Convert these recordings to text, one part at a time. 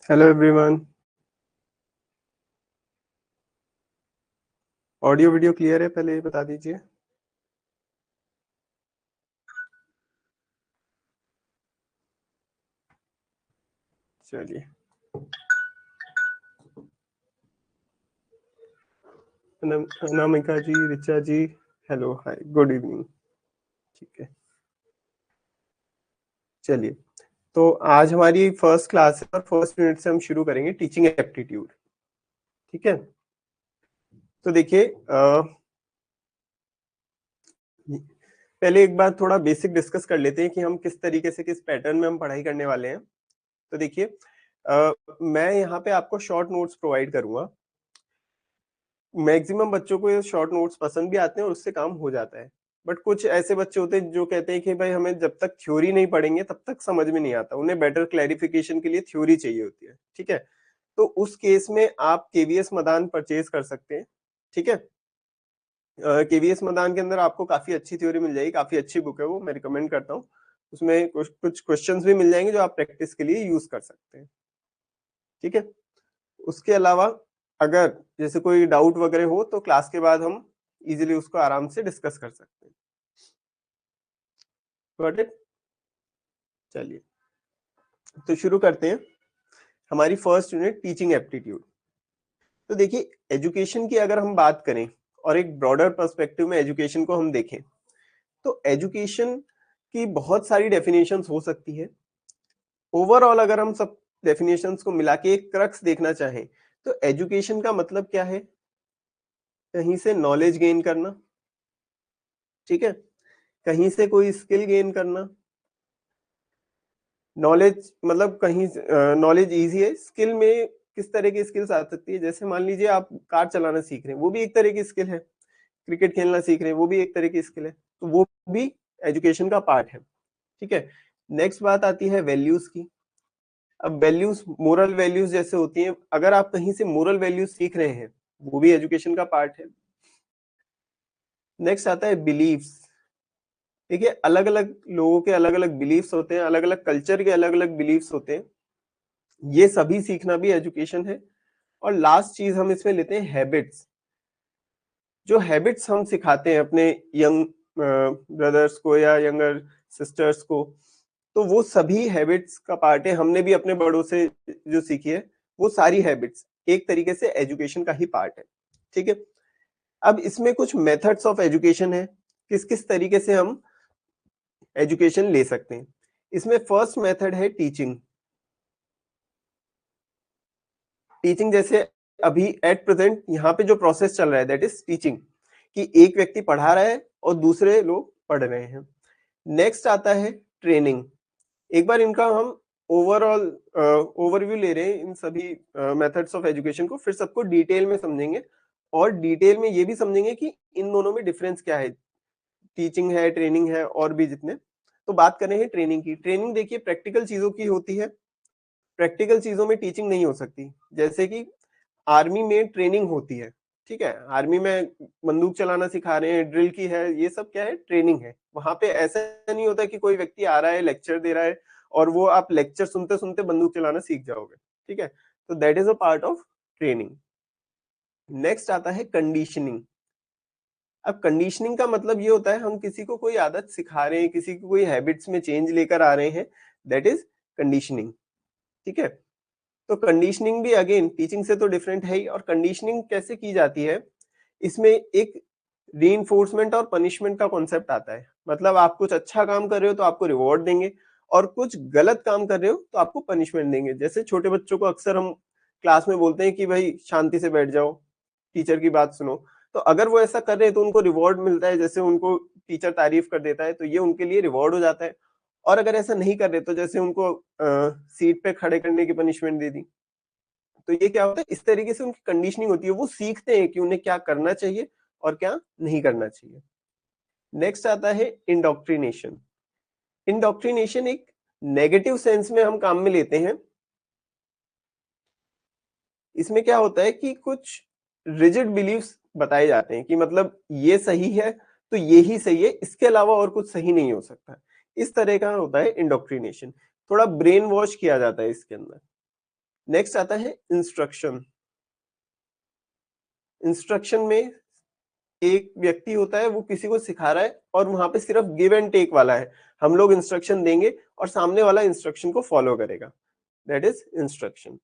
Hello everyone. Audio video clear है, पहले ये बता दीजिए। चलिए। अनामिका जी, ऋचा जी, हेलो, हाय, गुड इवनिंग। ठीक है, चलिए। तो आज हमारी फर्स्ट क्लास है और फर्स्ट यूनिट से हम शुरू करेंगे टीचिंग एप्टीट्यूड। ठीक है, तो देखिए, पहले एक बार थोड़ा बेसिक डिस्कस कर लेते हैं कि हम किस तरीके से, किस पैटर्न में हम पढ़ाई करने वाले हैं। तो देखिए, मैं यहाँ पे आपको शॉर्ट नोट्स प्रोवाइड करूंगा। मैक्सिमम बच्चों को ये शॉर्ट नोट्स पसंद भी आते हैं और उससे काम हो जाता है। बट कुछ ऐसे बच्चे होते हैं जो कहते हैं कि भाई हमें जब तक थ्योरी नहीं पढ़ेंगे तब तक समझ में नहीं आता, उन्हें बेटर क्लैरिफिकेशन के लिए थ्योरी चाहिए होती है। ठीक है, तो उस केस में आप केवीएस मदान परचेज कर सकते हैं। ठीक है, केवीएस मदान के अंदर आपको काफी अच्छी थ्योरी मिल जाएगी, काफी अच्छी बुक है वो, मैं रिकमेंड करता हूँ। उसमें कुछ क्वेश्चंस भी मिल जाएंगे जो आप प्रैक्टिस के लिए यूज कर सकते हैं। ठीक है, उसके अलावा अगर जैसे कोई डाउट वगैरह हो तो क्लास के बाद हम इजीली उसको आराम से डिस्कस कर सकते हैं। Got it? चलिए, तो शुरू करते हैं हमारी फर्स्ट यूनिट टीचिंग एप्टीट्यूड। तो देखिए, एजुकेशन की अगर हम बात करें और एक ब्रॉडर पर्सपेक्टिव में एजुकेशन को हम देखें, तो एजुकेशन की बहुत सारी डेफिनेशंस हो सकती है। ओवरऑल अगर हम सब डेफिनेशंस को मिला के एक क्रक्स देखना चाहें, तो एजुकेशन का मतलब क्या है? कहीं से नॉलेज गेन करना। ठीक है, कहीं से कोई स्किल गेन करना। नॉलेज मतलब कहीं नॉलेज इजी है। स्किल में किस तरह की स्किल्स आ सकती है? जैसे मान लीजिए आप कार चलाना सीख रहे हैं, वो भी एक तरह की स्किल है। क्रिकेट खेलना सीख रहे हैं, वो भी एक तरह की स्किल है, तो वो भी एजुकेशन का पार्ट है। ठीक है, नेक्स्ट बात आती है वैल्यूज की। अब वैल्यूज, मोरल वैल्यूज जैसे होती हैं, अगर आप कहीं से मोरल वैल्यूज सीख रहे हैं, वो भी एजुकेशन का पार्ट है। नेक्स्ट आता है बिलीव्स। देखिए, अलग अलग लोगों के अलग अलग बिलीव्स होते हैं, अलग अलग कल्चर के अलग अलग बिलीव्स होते हैं, ये सभी सीखना भी एजुकेशन है। और लास्ट चीज हम इसमें लेते हैं हैबिट्स। जो हैबिट्स हम सिखाते हैं अपने यंग ब्रदर्स को या यंगर सिस्टर्स को, तो वो सभी हैबिट्स का पार्ट है। हमने भी अपने बड़ों से जो सीखी है, वो सारी हैबिट्स एक तरीके से एजुकेशन का ही पार्ट है। ठीक है, अब इसमें कुछ मेथड्स ऑफ एजुकेशन है, किस किस तरीके से हम एजुकेशन ले सकते हैं। इसमें फर्स्ट मेथड है टीचिंग। टीचिंग जैसे अभी एट प्रेजेंट यहाँ पे जो प्रोसेस चल रहा है, दैट इज टीचिंग, कि एक व्यक्ति पढ़ा रहा है और दूसरे लोग पढ़ रहे हैं। नेक्स्ट आता है ट्रेनिंग। एक बार इनका हम ओवरऑल ओवरव्यू ले रहे हैं इन सभी मेथड्स ऑफ एजुकेशन को, फिर सबको डिटेल में समझेंगे और डिटेल में ये भी समझेंगे कि इन दोनों में डिफरेंस क्या है। टीचिंग है, ट्रेनिंग है, और भी जितने। तो बात कर रहे हैं ट्रेनिंग की। ट्रेनिंग देखिए प्रैक्टिकल चीजों की होती है, प्रैक्टिकल चीजों में टीचिंग नहीं हो सकती। जैसे कि आर्मी में ट्रेनिंग होती है। ठीक है, आर्मी में बंदूक चलाना सिखा रहे हैं, ड्रिल की है, ये सब क्या है? ट्रेनिंग है। वहां पे ऐसा नहीं होता कि कोई व्यक्ति आ रहा है, लेक्चर दे रहा है और वो आप लेक्चर सुनते सुनते बंदूक चलाना सीख जाओगे। ठीक है, तो that is a part of training. Next आता है कंडीशनिंग। अब कंडीशनिंग का मतलब ये होता है हम किसी को कोई आदत सिखा रहे हैं, किसी को कोई हैबिट्स में चेंज लेकर आ रहे हैं, दैट इज कंडीशनिंग। ठीक है, तो कंडीशनिंग भी अगेन टीचिंग से तो डिफरेंट है ही। और कंडीशनिंग कैसे की जाती है? इसमें एक रीइंफोर्समेंट और पनिशमेंट का कॉन्सेप्ट आता है। मतलब आप कुछ अच्छा काम कर रहे हो तो आपको रिवॉर्ड देंगे, और कुछ गलत काम कर रहे हो तो आपको पनिशमेंट देंगे। जैसे छोटे बच्चों को अक्सर हम क्लास में बोलते हैं कि भाई शांति से बैठ जाओ, टीचर की बात सुनो। तो अगर वो ऐसा कर रहे हैं तो उनको रिवॉर्ड मिलता है, जैसे उनको टीचर तारीफ कर देता है तो ये उनके लिए रिवॉर्ड हो जाता है। और अगर ऐसा नहीं कर रहे तो जैसे उनको सीट पे खड़े करने की पनिशमेंट दे दी। तो ये क्या होता है? इस तरीके से उनकी कंडीशनिंग होती है, वो सीखते हैं कि उन्हें क्या करना चाहिए और क्या नहीं करना चाहिए। नेक्स्ट आता है इंडोक्ट्रिनेशन। इंडोक्ट्रिनेशन एक नेगेटिव सेंस में हम काम में लेते हैं। इसमें क्या होता है कि कुछ रिजिड बिलीव्स बताए जाते हैं कि मतलब ये सही है तो ये ही सही है, इसके अलावा और कुछ सही नहीं हो सकता। इस तरह का होता है इंडोक्ट्रिनेशन। थोड़ा ब्रेन वॉश किया जाता है इसके अंदर। नेक्स्ट आता है इंस्ट्रक्शन। इंस्ट्रक्शन में एक व्यक्ति होता है, वो किसी को सिखा रहा है और वहां पे सिर्फ गिव एंड टेक वाला है। हम लोग इंस्ट्रक्शन देंगे और सामने वाला इंस्ट्रक्शन को फॉलो करेगा, दैट इज इंस्ट्रक्शन।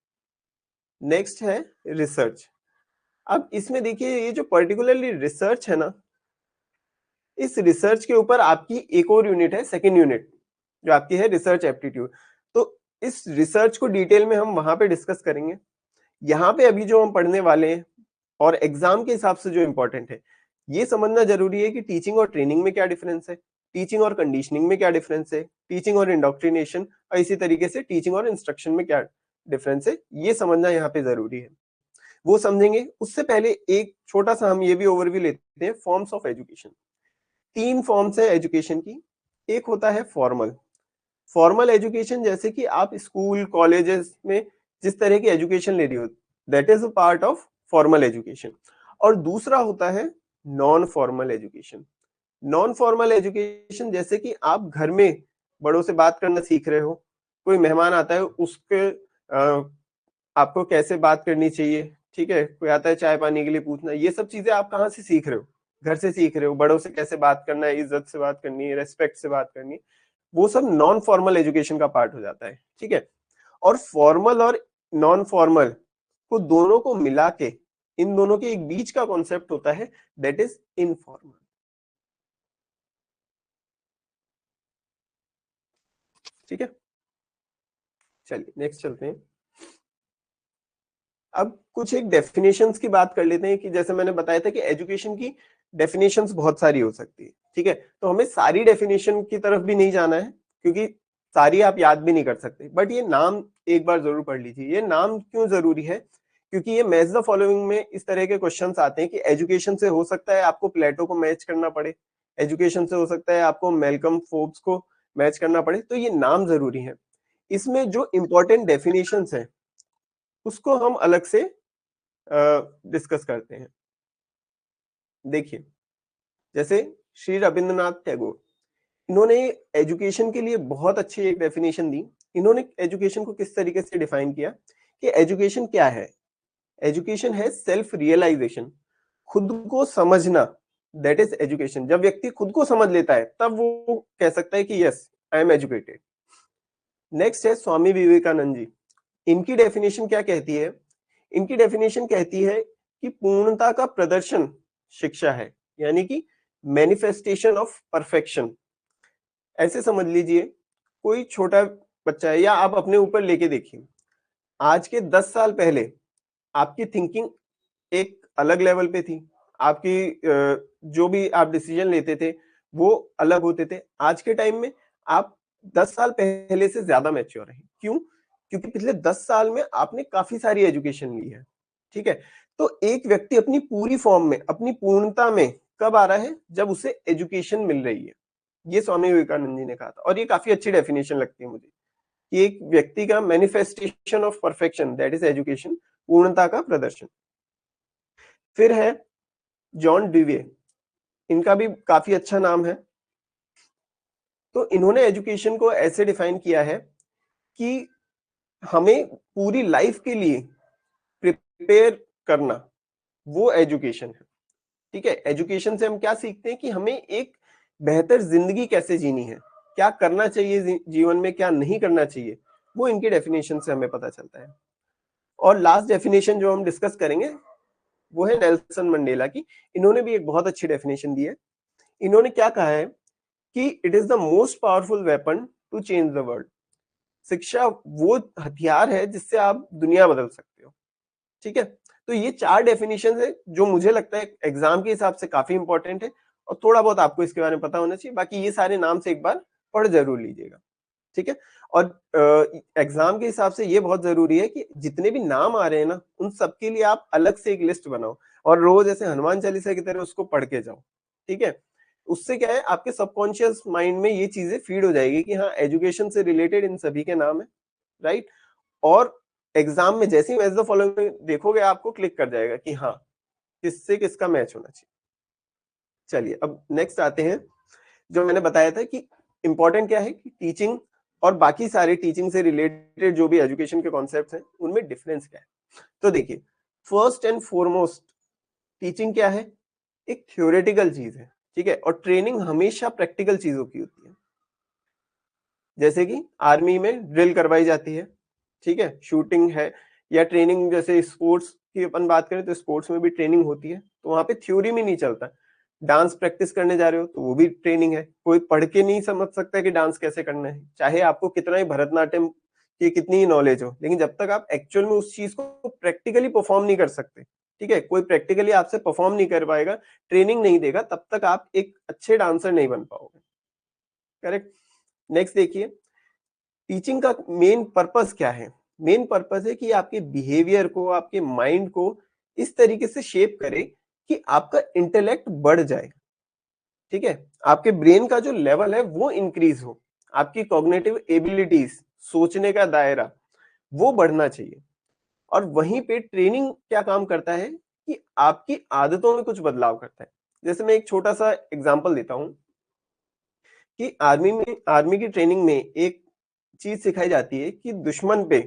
नेक्स्ट है रिसर्च। अब इसमें देखिए, ये जो पर्टिकुलरली रिसर्च है ना, इस रिसर्च के ऊपर आपकी एक और यूनिट है, सेकेंड यूनिट, जो आपकी है रिसर्च एप्टीट्यूड। तो इस रिसर्च को डिटेल में हम वहां पे डिस्कस करेंगे। यहाँ पे अभी जो हम पढ़ने वाले हैं और एग्जाम के हिसाब से जो इंपॉर्टेंट है, ये समझना जरूरी है कि टीचिंग और ट्रेनिंग में क्या डिफरेंस है, टीचिंग और कंडीशनिंग में क्या डिफरेंस है, टीचिंग और इंडोक्ट्रिनेशन, और इसी तरीके से टीचिंग और इंस्ट्रक्शन में क्या डिफरेंस है, ये समझना यहाँ पे जरूरी है। वो समझेंगे, उससे पहले एक छोटा सा हम ये भी ओवरव्यू लेते हैं फॉर्म्स ऑफ एजुकेशन। 3 फॉर्म्स है एजुकेशन की। एक होता है फॉर्मल। फॉर्मल एजुकेशन, जैसे कि आप स्कूल कॉलेजेस में जिस तरह की एजुकेशन ले रही हो, that is a part of formal education. और दूसरा होता है non formal education. Non formal education, जैसे कि आप घर में बड़ों से बात करना सीख रहे हो, कोई मेहमान आता है, उसके आपको कैसे बात करनी चाहिए, ठीक है, कोई आता है चाय पानी के लिए पूछना, ये सब चीजें आप कहाँ से सीख रहे हो, घर से सीख रहे हो। बड़ों से कैसे बात करना है, इज्जत से बात करनी है, रेस्पेक्ट से बात करनी है, वो सब नॉन फॉर्मल एजुकेशन का पार्ट हो जाता है, ठीक है। और फॉर्मल और नॉन फॉर्मल को दोनों को मिला के, इन दोनों के एक बीच का कॉन्सेप्ट होता है, दैट इज इनफॉर्मल। ठीक है, चलिए नेक्स्ट चलते हैं। अब कुछ एक डेफिनेशंस की बात कर लेते हैं, कि जैसे मैंने बताया था कि एजुकेशन की डेफिनेशंस बहुत सारी हो सकती है, ठीक है। तो हमें सारी डेफिनेशन की तरफ भी नहीं जाना है, क्योंकि सारी आप याद भी नहीं कर सकते, बट ये नाम एक बार जरूर पढ़ लीजिए। ये नाम क्यों जरूरी है, क्योंकि ये मैच द फॉलोइंग में इस तरह के क्वेश्चंस आते हैं कि एजुकेशन से हो सकता है आपको प्लेटो को मैच करना पड़े, एजुकेशन से हो सकता है आपको मेलकम फोर्ब्स को मैच करना पड़े, तो ये नाम जरूरी है। इसमें जो इंपॉर्टेंट डेफिनेशंस है, उसको हम अलग से डिस्कस करते हैं। देखिए, जैसे श्री रविंद्रनाथ टैगोर, इन्होंने एजुकेशन के लिए बहुत अच्छी एक डेफिनेशन दी। इन्होंने एजुकेशन को किस तरीके से डिफाइन किया कि एजुकेशन क्या है। एजुकेशन है सेल्फ रियलाइजेशन, खुद को समझना, दैट इज एजुकेशन। जब व्यक्ति खुद को समझ लेता है, तब वो कह सकता है कि yes, I am educated. Next है स्वामी विवेकानंद जी। इनकी डेफिनेशन क्या कहती है, इनकी डेफिनेशन कहती है कि पूर्णता का प्रदर्शन शिक्षा है, यानी कि मैनिफेस्टेशन ऑफ परफेक्शन। ऐसे समझ लीजिए, कोई छोटा बच्चा है, या आप अपने ऊपर लेके देखिए, आज के 10 साल पहले आपकी थिंकिंग एक अलग लेवल पे थी, आपकी जो भी आप डिसीजन लेते थे वो अलग होते थे। आज के टाइम में आप 10 साल पहले से ज्यादा मैच्योर हैं। क्यों? क्योंकि पिछले 10 साल में आपने काफी सारी एजुकेशन ली है, ठीक है। तो एक व्यक्ति अपनी पूरी फॉर्म में, अपनी पूर्णता में कब आ रहा है, जब उसे एजुकेशन मिल रही है। ये स्वामी विवेकानंद जी ने कहा था, और ये काफी अच्छी डेफिनेशन लगती है मुझे, कि एक व्यक्ति का manifestation of perfection, that is education, पूर्णता का प्रदर्शन। फिर है जॉन डिवे, इनका भी काफी अच्छा नाम है। तो इन्होंने एजुकेशन को ऐसे डिफाइन किया है कि हमें पूरी लाइफ के लिए प्रिपेयर करना, वो एजुकेशन है, ठीक है। एजुकेशन से हम क्या सीखते हैं कि हमें एक बेहतर जिंदगी कैसे जीनी है, क्या करना चाहिए जीवन में, क्या नहीं करना चाहिए, वो इनकी डेफिनेशन से हमें पता चलता है। और लास्ट डेफिनेशन जो हम डिस्कस करेंगे, वो है नेल्सन मंडेला की। इन्होंने भी एक बहुत अच्छी डेफिनेशन दी है। इन्होंने क्या कहा है कि it is the most powerful weapon to change the world. शिक्षा वो हथियार है जिससे आप दुनिया बदल सकते हो, ठीक है। तो ये 4 डेफिनेशन है जो मुझे लगता है एग्जाम के हिसाब से काफी इंपॉर्टेंट है, और थोड़ा बहुत आपको इसके बारे में पता होना चाहिए। बाकी ये सारे नाम से एक बार पढ़ जरूर लीजिएगा, ठीक है। और एग्जाम के हिसाब से ये बहुत जरूरी है कि जितने भी नाम आ रहे हैं ना, उन सबके लिए आप अलग से एक लिस्ट बनाओ, और रोज ऐसे हनुमान चालीसा की तरह उसको पढ़ के जाओ, ठीक है। उससे क्या है, आपके सबकॉन्शियस माइंड में ये चीजें फीड हो जाएगी कि हाँ, एजुकेशन से रिलेटेड इन सभी के नाम है, राइट। और एग्जाम में जैसे ही मैच द फॉलोइंग देखोगे, आपको क्लिक कर जाएगा कि हाँ, किससे किसका मैच होना चाहिए। चलिए अब नेक्स्ट आते हैं। जो मैंने बताया था कि इंपॉर्टेंट क्या है कि टीचिंग और बाकी सारे टीचिंग से रिलेटेड जो भी एजुकेशन के कॉन्सेप्ट्स हैं, उनमें डिफरेंस क्या है? तो देखिए, फर्स्ट एंड फॉरमोस्ट टीचिंग क्या है? एक थ्योरेटिकल चीज़ है, ठीक है? और ट्रेनिंग हमेशा प्रैक्टिकल चीज़ों की होती है। जैसे कि आर्मी में ड्रिल करवाई जाती है, ठीक है? शूटिंग है या ट्रेनिंग जैसे स्पोर्ट्स की अपन बात करें तो स्पोर्ट्स में भी ट्रेनिंग होती है, तो वहाँ पे थ्योरी में नहीं चलता। डांस प्रैक्टिस करने जा रहे हो तो वो भी ट्रेनिंग है। कोई पढ़ के नहीं समझ सकता कि डांस कैसे करना है, चाहे आपको कितना ही भरतनाट्यम की कितनी ही नॉलेज हो, लेकिन जब तक आप एक्चुअल में उस चीज़ को प्रैक्टिकली परफॉर्म नहीं कर सकते, ठीक है? कोई प्रैक्टिकली आपसे परफॉर्म नहीं कर पाएगा, ट्रेनिंग नहीं देगा, तब तक आप एक अच्छे डांसर नहीं बन पाओगे, करेक्ट? नेक्स्ट देखिए, टीचिंग का मेन पर्पस क्या है? मेन पर्पस है कि आपके बिहेवियर को, आपके माइंड को इस तरीके से शेप करे कि आपका इंटेलेक्ट बढ़ जाए, ठीक है? आपके ब्रेन का जो लेवल है वो इंक्रीज हो, आपकी कॉग्निटिव एबिलिटीज, सोचने का दायरा, वो बढ़ना चाहिए। और वहीं पे ट्रेनिंग क्या काम करता है कि आपकी आदतों में कुछ बदलाव करता है। जैसे मैं एक छोटा सा एग्जांपल देता हूँ कि आर्मी की ट्रेनिंग में एक चीज सिखाई जाती है कि दुश्मन पे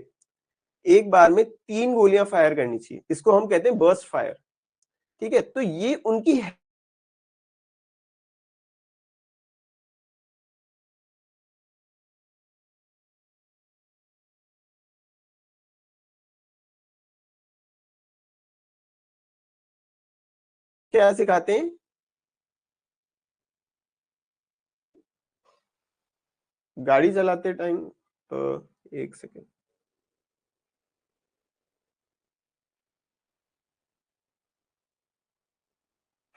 एक बार में 3 गोलियां फायर करनी चाहिए। इसको हम कहते हैं बर्स्ट फायर, ठीक है? तो ये उनकी क्या सिखाते हैं? गाड़ी चलाते टाइम एक सेकेंड।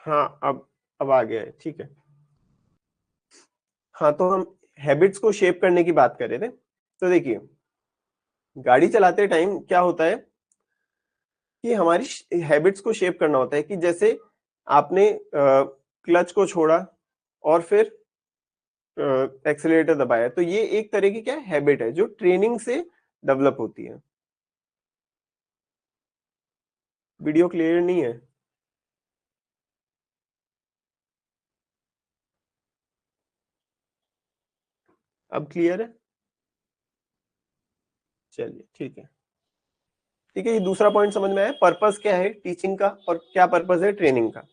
हाँ, अब आ गया है, ठीक है। हाँ, तो हम हैबिट्स को शेप करने की बात कर रहे थे। तो देखिए, गाड़ी चलाते टाइम क्या होता है कि हमारी हैबिट्स को शेप करना होता है कि जैसे आपने क्लच को छोड़ा और फिर एक्सेलरेटर दबाया, तो ये एक तरह की क्या हैबिट है जो ट्रेनिंग से डेवलप होती है। वीडियो क्लियर नहीं है? अब क्लियर है? चलिए, ठीक है। ठीक है, ये दूसरा पॉइंट समझ में आया, पर्पस क्या है टीचिंग का और क्या पर्पस है ट्रेनिंग का।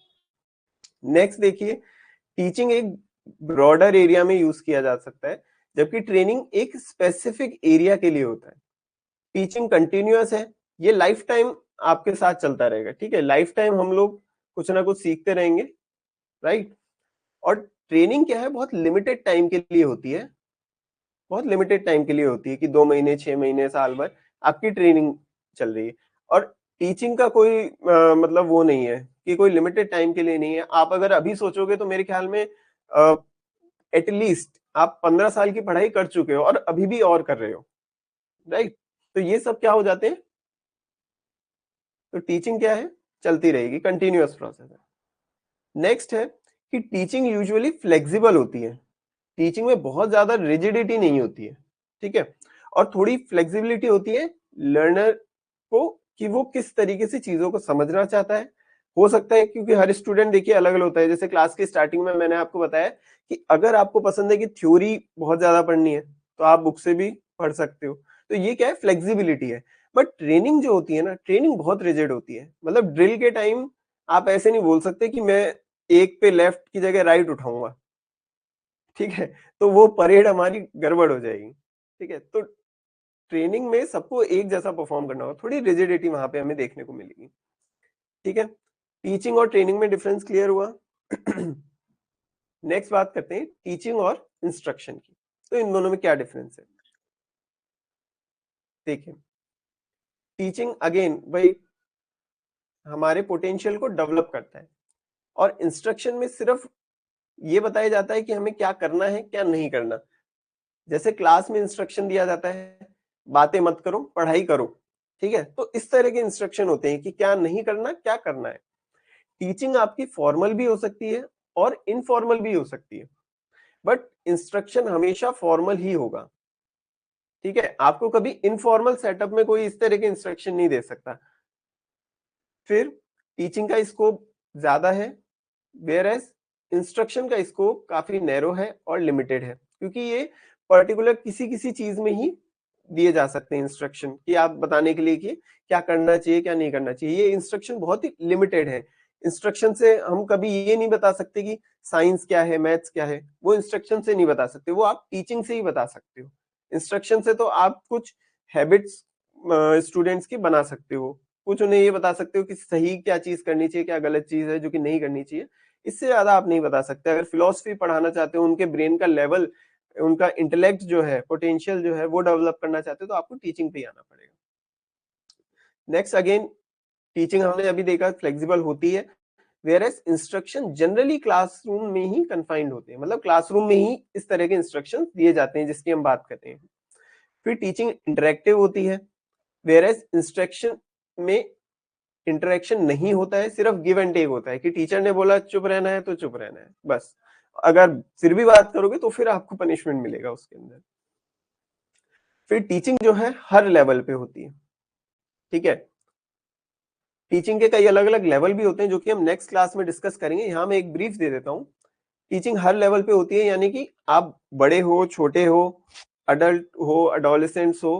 नेक्स्ट देखिए, टीचिंग एक ब्रॉडर एरिया में यूज किया जा सकता है, जबकि ट्रेनिंग एक स्पेसिफिक एरिया के लिए होता है। टीचिंग कंटिन्यूअस है, ये लाइफ टाइम आपके साथ चलता रहेगा, ठीक है? लाइफ टाइम हम लोग कुछ ना कुछ सीखते रहेंगे, राइट? और ट्रेनिंग क्या है, बहुत लिमिटेड टाइम के लिए होती है, बहुत लिमिटेड टाइम के लिए होती है कि 2 महीने, 6 महीने, साल भर आपकी ट्रेनिंग चल रही है। और टीचिंग का कोई मतलब वो नहीं है कि कोई लिमिटेड टाइम के लिए नहीं है। आप अगर अभी सोचोगे तो मेरे ख्याल में एटलीस्ट आप 15 साल की पढ़ाई कर चुके हो और अभी भी और कर रहे हो, राइट? तो ये सब क्या हो जाते हैं? तो टीचिंग क्या है, चलती रहेगी, कंटिन्यूअस प्रोसेस है। नेक्स्ट है कि टीचिंग यूजुअली फ्लेक्सिबल होती है। टीचिंग में बहुत ज्यादा रिजिडिटी नहीं होती है, ठीक है? और थोड़ी फ्लेक्सिबिलिटी होती है लर्नर को कि वो किस तरीके से चीजों को समझना चाहता है। हो सकता है क्योंकि हर स्टूडेंट देखिए अलग अलग होता है, जैसे क्लास की स्टार्टिंग में मैंने आपको बताया कि अगर आपको पसंद है कि थ्योरी बहुत ज्यादा पढ़नी है तो आप बुक से भी पढ़ सकते हो। तो ये क्या है, फ्लेक्सिबिलिटी है। बट ट्रेनिंग जो होती है ना, ट्रेनिंग बहुत रिजिड होती है। मतलब ड्रिल के टाइम आप ऐसे नहीं बोल सकते कि मैं एक पे लेफ्ट की जगह राइट उठाऊंगा, ठीक है? तो वो परेड हमारी गड़बड़ हो जाएगी, ठीक है? तो ट्रेनिंग में सबको एक जैसा परफॉर्म करना होगा, थोड़ी रिजिडिटी वहां पे हमें देखने को मिलेगी, ठीक है? टीचिंग और ट्रेनिंग में डिफरेंस क्लियर हुआ। नेक्स्ट बात करते हैं टीचिंग और इंस्ट्रक्शन की। तो इन दोनों में क्या डिफरेंस है? देखिए, टीचिंग अगेन भाई हमारे पोटेंशियल को डेवलप करता है, और इंस्ट्रक्शन में सिर्फ ये बताया जाता है कि हमें क्या करना है, क्या नहीं करना। जैसे क्लास में इंस्ट्रक्शन दिया जाता है, बातें मत करो, पढ़ाई करो, ठीक है? तो इस तरह के इंस्ट्रक्शन होते हैं कि क्या नहीं करना, क्या करना है। टीचिंग आपकी फॉर्मल भी हो सकती है और इनफॉर्मल भी हो सकती है, बट इंस्ट्रक्शन हमेशा फॉर्मल ही होगा, ठीक है? आपको कभी इनफॉर्मल सेटअप में कोई इस तरह के इंस्ट्रक्शन नहीं दे सकता। फिर टीचिंग का स्कोप ज्यादा है, वेयर एज इंस्ट्रक्शन का स्कोप काफी नैरो है और लिमिटेड है, क्योंकि ये पर्टिकुलर किसी किसी चीज में ही दिए जा सकते हैं इंस्ट्रक्शन, कि आप बताने के लिए कि क्या करना चाहिए क्या नहीं करना चाहिए। ये इंस्ट्रक्शन बहुत ही लिमिटेड है। इंस्ट्रक्शन से हम कभी ये नहीं बता सकते कि साइंस क्या है, मैथ्स क्या है, वो इंस्ट्रक्शन से नहीं बता सकते, वो आप टीचिंग से ही बता सकते हो। इंस्ट्रक्शन से तो आप कुछ हैबिट्स स्टूडेंट्स की बना सकते हो, कुछ उन्हें ये बता सकते हो कि सही क्या चीज करनी चाहिए, क्या गलत चीज है जो कि नहीं करनी चाहिए। इससे ज्यादा आप नहीं बता सकते। अगर फिलोसफी पढ़ाना चाहते हो, उनके ब्रेन का लेवल, उनका इंटेलेक्ट जो है, पोटेंशियल जो है वो डेवलप करना चाहते हो, तो आपको टीचिंग पे ही आना पड़ेगा। नेक्स्ट अगेन, टीचिंग हमने अभी देखा फ्लेक्सिबल होती है, whereas instruction generally classroom में ही कन्फाइंड होते हैं, मतलब क्लासरूम में ही इस तरह के इंस्ट्रक्शन दिए जाते हैं जिसकी हम बात करते हैं। फिर टीचिंग इंटरेक्टिव होती है, वेयर एज इंस्ट्रक्शन में इंटरेक्शन नहीं होता है, सिर्फ गिव एंड टेक होता है कि टीचर ने बोला चुप रहना है तो चुप रहना है बस। अगर फिर भी बात करोगे तो फिर आपको पनिशमेंट मिलेगा उसके अंदर। फिर टीचिंग जो है हर लेवल पे होती है, ठीक है। टीचिंग के कई अलग अलग लेवल भी होते हैं जो कि हम नेक्स्ट क्लास में डिस्कस करेंगे, यहाँ मैं एक ब्रीफ दे देता हूँ। टीचिंग हर लेवल पे होती है, यानी कि आप बड़े हो, छोटे हो, अडल्ट हो, अडोलेसेंट्स हो,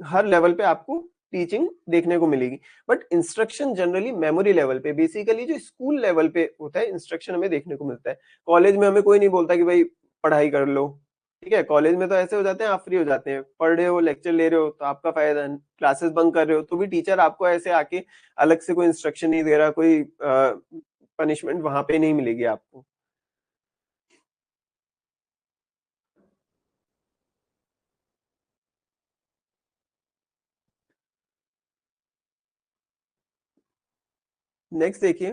हर लेवल पे आपको टीचिंग देखने को मिलेगी। But instruction generally memory level पे, बेसिकली जो स्कूल लेवल पे होता है, इंस्ट्रक्शन हमें देखने को मिलता है। कॉलेज में हमें कोई नहीं बोलता कि भाई पढ़ाई कर लो, ठीक है। कॉलेज में तो ऐसे हो जाते हैं, आप फ्री हो जाते हैं, पढ़ रहे हो, लेक्चर ले रहे हो तो आपका फायदा है, क्लासेस बंक कर रहे हो तो भी टीचर आपको ऐसे आके अलग से कोई इंस्ट्रक्शन नहीं दे रहा, कोई पनिशमेंट वहां पे नहीं मिलेगी आपको। नेक्स्ट देखिए,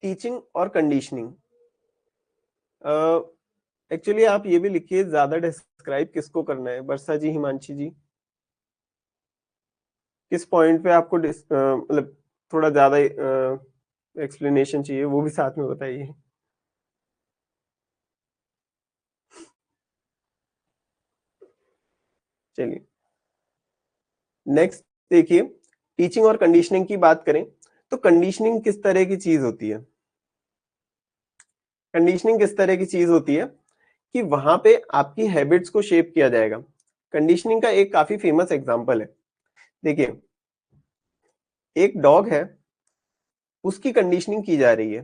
टीचिंग और कंडीशनिंग। एक्चुअली आप ये भी लिखिए, ज्यादा डिस्क्राइब किसको करना है, वर्षा जी, हिमांशी जी, किस पॉइंट पे आपको मतलब थोड़ा ज्यादा एक्सप्लेनेशन चाहिए, वो भी साथ में बताइए। चलिए नेक्स्ट देखिए, टीचिंग और कंडीशनिंग की बात करें तो कंडीशनिंग किस तरह की चीज होती है। कंडीशनिंग किस तरह की चीज होती है कि वहां पे आपकी हैबिट्स को शेप किया जाएगा। कंडीशनिंग का एक काफी फेमस एग्जांपल है, देखिए एक डॉग है, उसकी कंडीशनिंग की जा रही है।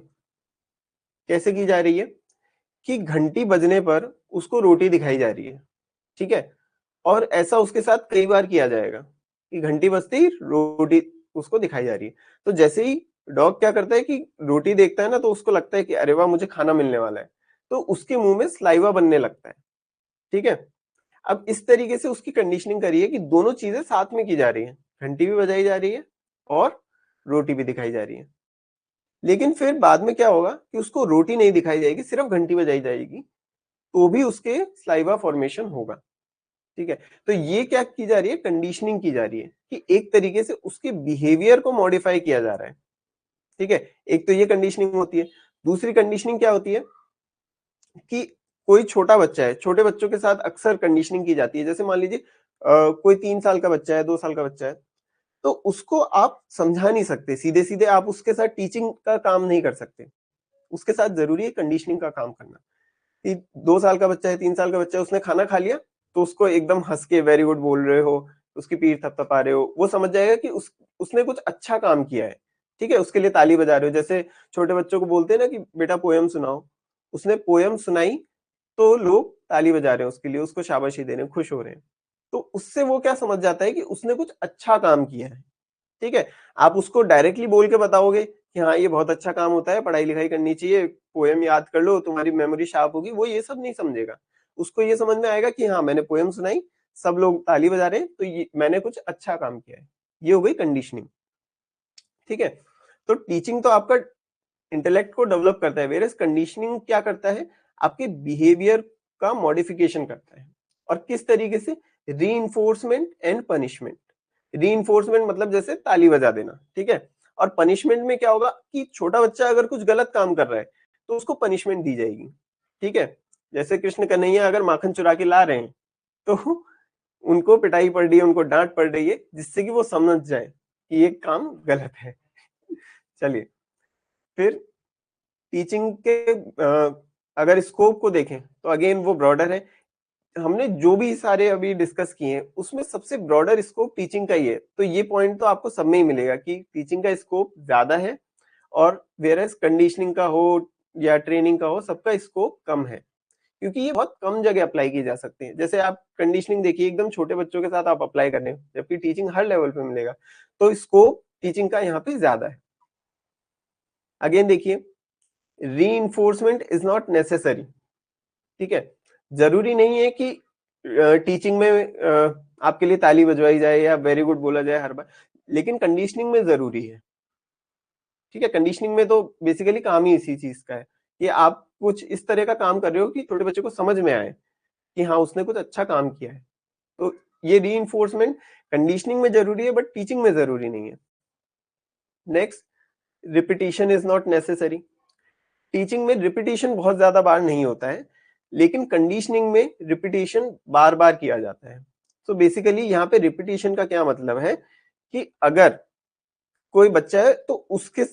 कैसे की जा रही है कि घंटी बजने पर उसको रोटी दिखाई जा रही है, ठीक है। और ऐसा उसके साथ कई बार किया जाएगा कि घंटी बजते ही रोटी उसको दिखाई जा रही है। तो जैसे ही डॉग क्या करता है कि रोटी देखता है ना, तो उसको लगता है कि अरे वाह, मुझे खाना मिलने वाला है, तो उसके मुंह में सलाइवा बनने लगता है, ठीक है। अब इस तरीके से उसकी कंडीशनिंग करी है कि दोनों चीजें साथ में की जा रही है, घंटी भी बजाई जा रही है और रोटी भी दिखाई जा रही है। लेकिन फिर बाद में क्या होगा कि उसको रोटी नहीं दिखाई जाएगी, सिर्फ घंटी बजाई जाएगी, तो भी उसके सलाइवा फॉर्मेशन होगा, ठीक है। तो ये क्या की जा रही है, कंडीशनिंग की जा रही है कि एक तरीके से उसके बिहेवियर को मॉडिफाई किया जा रहा है, ठीक है। एक तो ये कंडीशनिंग होती है। दूसरी कंडीशनिंग क्या होती है कि कोई छोटा बच्चा है, छोटे बच्चों के साथ अक्सर कंडीशनिंग की जाती है। जैसे मान लीजिए कोई 3 साल का बच्चा है, 2 साल का बच्चा है, तो उसको आप समझा नहीं सकते सीधे सीधे, आप उसके साथ टीचिंग का काम नहीं कर सकते। उसके साथ जरूरी है कंडीशनिंग का काम करना। कि 2 साल का बच्चा है, 3 साल का बच्चा है, उसने खाना खा लिया, तो उसको एकदम हंस के वेरी गुड बोल रहे हो, उसकी पीठ थपथपा रहे हो, वो समझ जाएगा कि उसने कुछ अच्छा काम किया है, ठीक है। उसके लिए ताली बजा रहे हो, जैसे छोटे बच्चों को बोलते हैं ना कि बेटा पोयम सुनाओ, उसने पोयम सुनाई तो लोग ताली बजा रहे हैं उसके लिए, उसको शाबाशी दे रहे हैं, खुश हो रहे हैं। तो उससे वो क्या समझ जाता है कि उसने कुछ अच्छा काम किया है, ठीक है। आप उसको डायरेक्टली बोल के बताओगे कि हाँ ये बहुत अच्छा काम होता है, पढ़ाई लिखाई करनी चाहिए, पोयम याद कर लो, तुम्हारी मेमोरी शार्प होगी, वो ये सब नहीं समझेगा। उसको ये समझ में आएगा कि हाँ मैंने पोयम सुनाई, सब लोग ताली बजा रहे हैं, तो ये मैंने कुछ अच्छा काम किया है। ये हो गई कंडीशनिंग, ठीक है। तो टीचिंग तो आपका इंटेलेक्ट को डेवलप करता है, वेरएस कंडीशनिंग क्या करता है, आपके बिहेवियर का मॉडिफिकेशन करता है। और किस तरीके से, रीइंफोर्समेंट एंड पनिशमेंट। रीइंफोर्समेंट मतलब जैसे ताली बजा देना, ठीक है। और पनिशमेंट में क्या होगा कि छोटा बच्चा अगर कुछ गलत काम कर रहा है तो उसको पनिशमेंट दी जाएगी, ठीक है। जैसे कृष्ण कन्हैया अगर माखन चुरा के ला रहे हैं तो उनको पिटाई पड़ रही है, उनको डांट पड़ रही है, जिससे कि वो समझ जाए कि ये काम गलत है। चलिए, फिर टीचिंग के अगर स्कोप को देखें तो अगेन वो ब्रॉडर है। हमने जो भी सारे अभी डिस्कस किए हैं उसमें सबसे ब्रॉडर स्कोप टीचिंग का ही है, तो ये पॉइंट तो आपको सब में ही मिलेगा कि टीचिंग का स्कोप ज्यादा है और वेरएस कंडीशनिंग का हो या ट्रेनिंग का हो, सबका स्कोप कम है, क्योंकि ये बहुत कम जगह अप्लाई की जा सकती है। जैसे आप कंडीशनिंग देखिए, एकदम छोटे बच्चों के साथ आप अप्लाई कर रहे हैं, जबकि टीचिंग हर लेवल पे मिलेगा, तो स्कोप टीचिंग का यहाँ पे ज्यादा है। अगेन देखिए, रीइंफोर्समेंट इज नॉट नेसेसरी, ठीक है, जरूरी नहीं है कि टीचिंग में आपके लिए ताली बजवाई जाए या वेरी गुड बोला जाए हर बार, लेकिन कंडीशनिंग में जरूरी है, ठीक है। कंडीशनिंग में तो बेसिकली काम ही इसी चीज का है कि आप कुछ इस तरह का काम कर रहे हो कि छोटे बच्चे को समझ में आए कि हाँ उसने कुछ अच्छा काम किया है, तो ये रीइंफोर्समेंट कंडीशनिंग में जरूरी है बट टीचिंग में जरूरी नहीं है। Next, repetition is not necessary. Teaching में रिपीटिशन बहुत ज्यादा बार नहीं होता है, लेकिन कंडीशनिंग में रिपीटिशन बार बार किया जाता है। तो बेसिकली यहाँ पे रिपीटिशन का क्या मतलब है कि अगर कोई बच्चा है तो उसके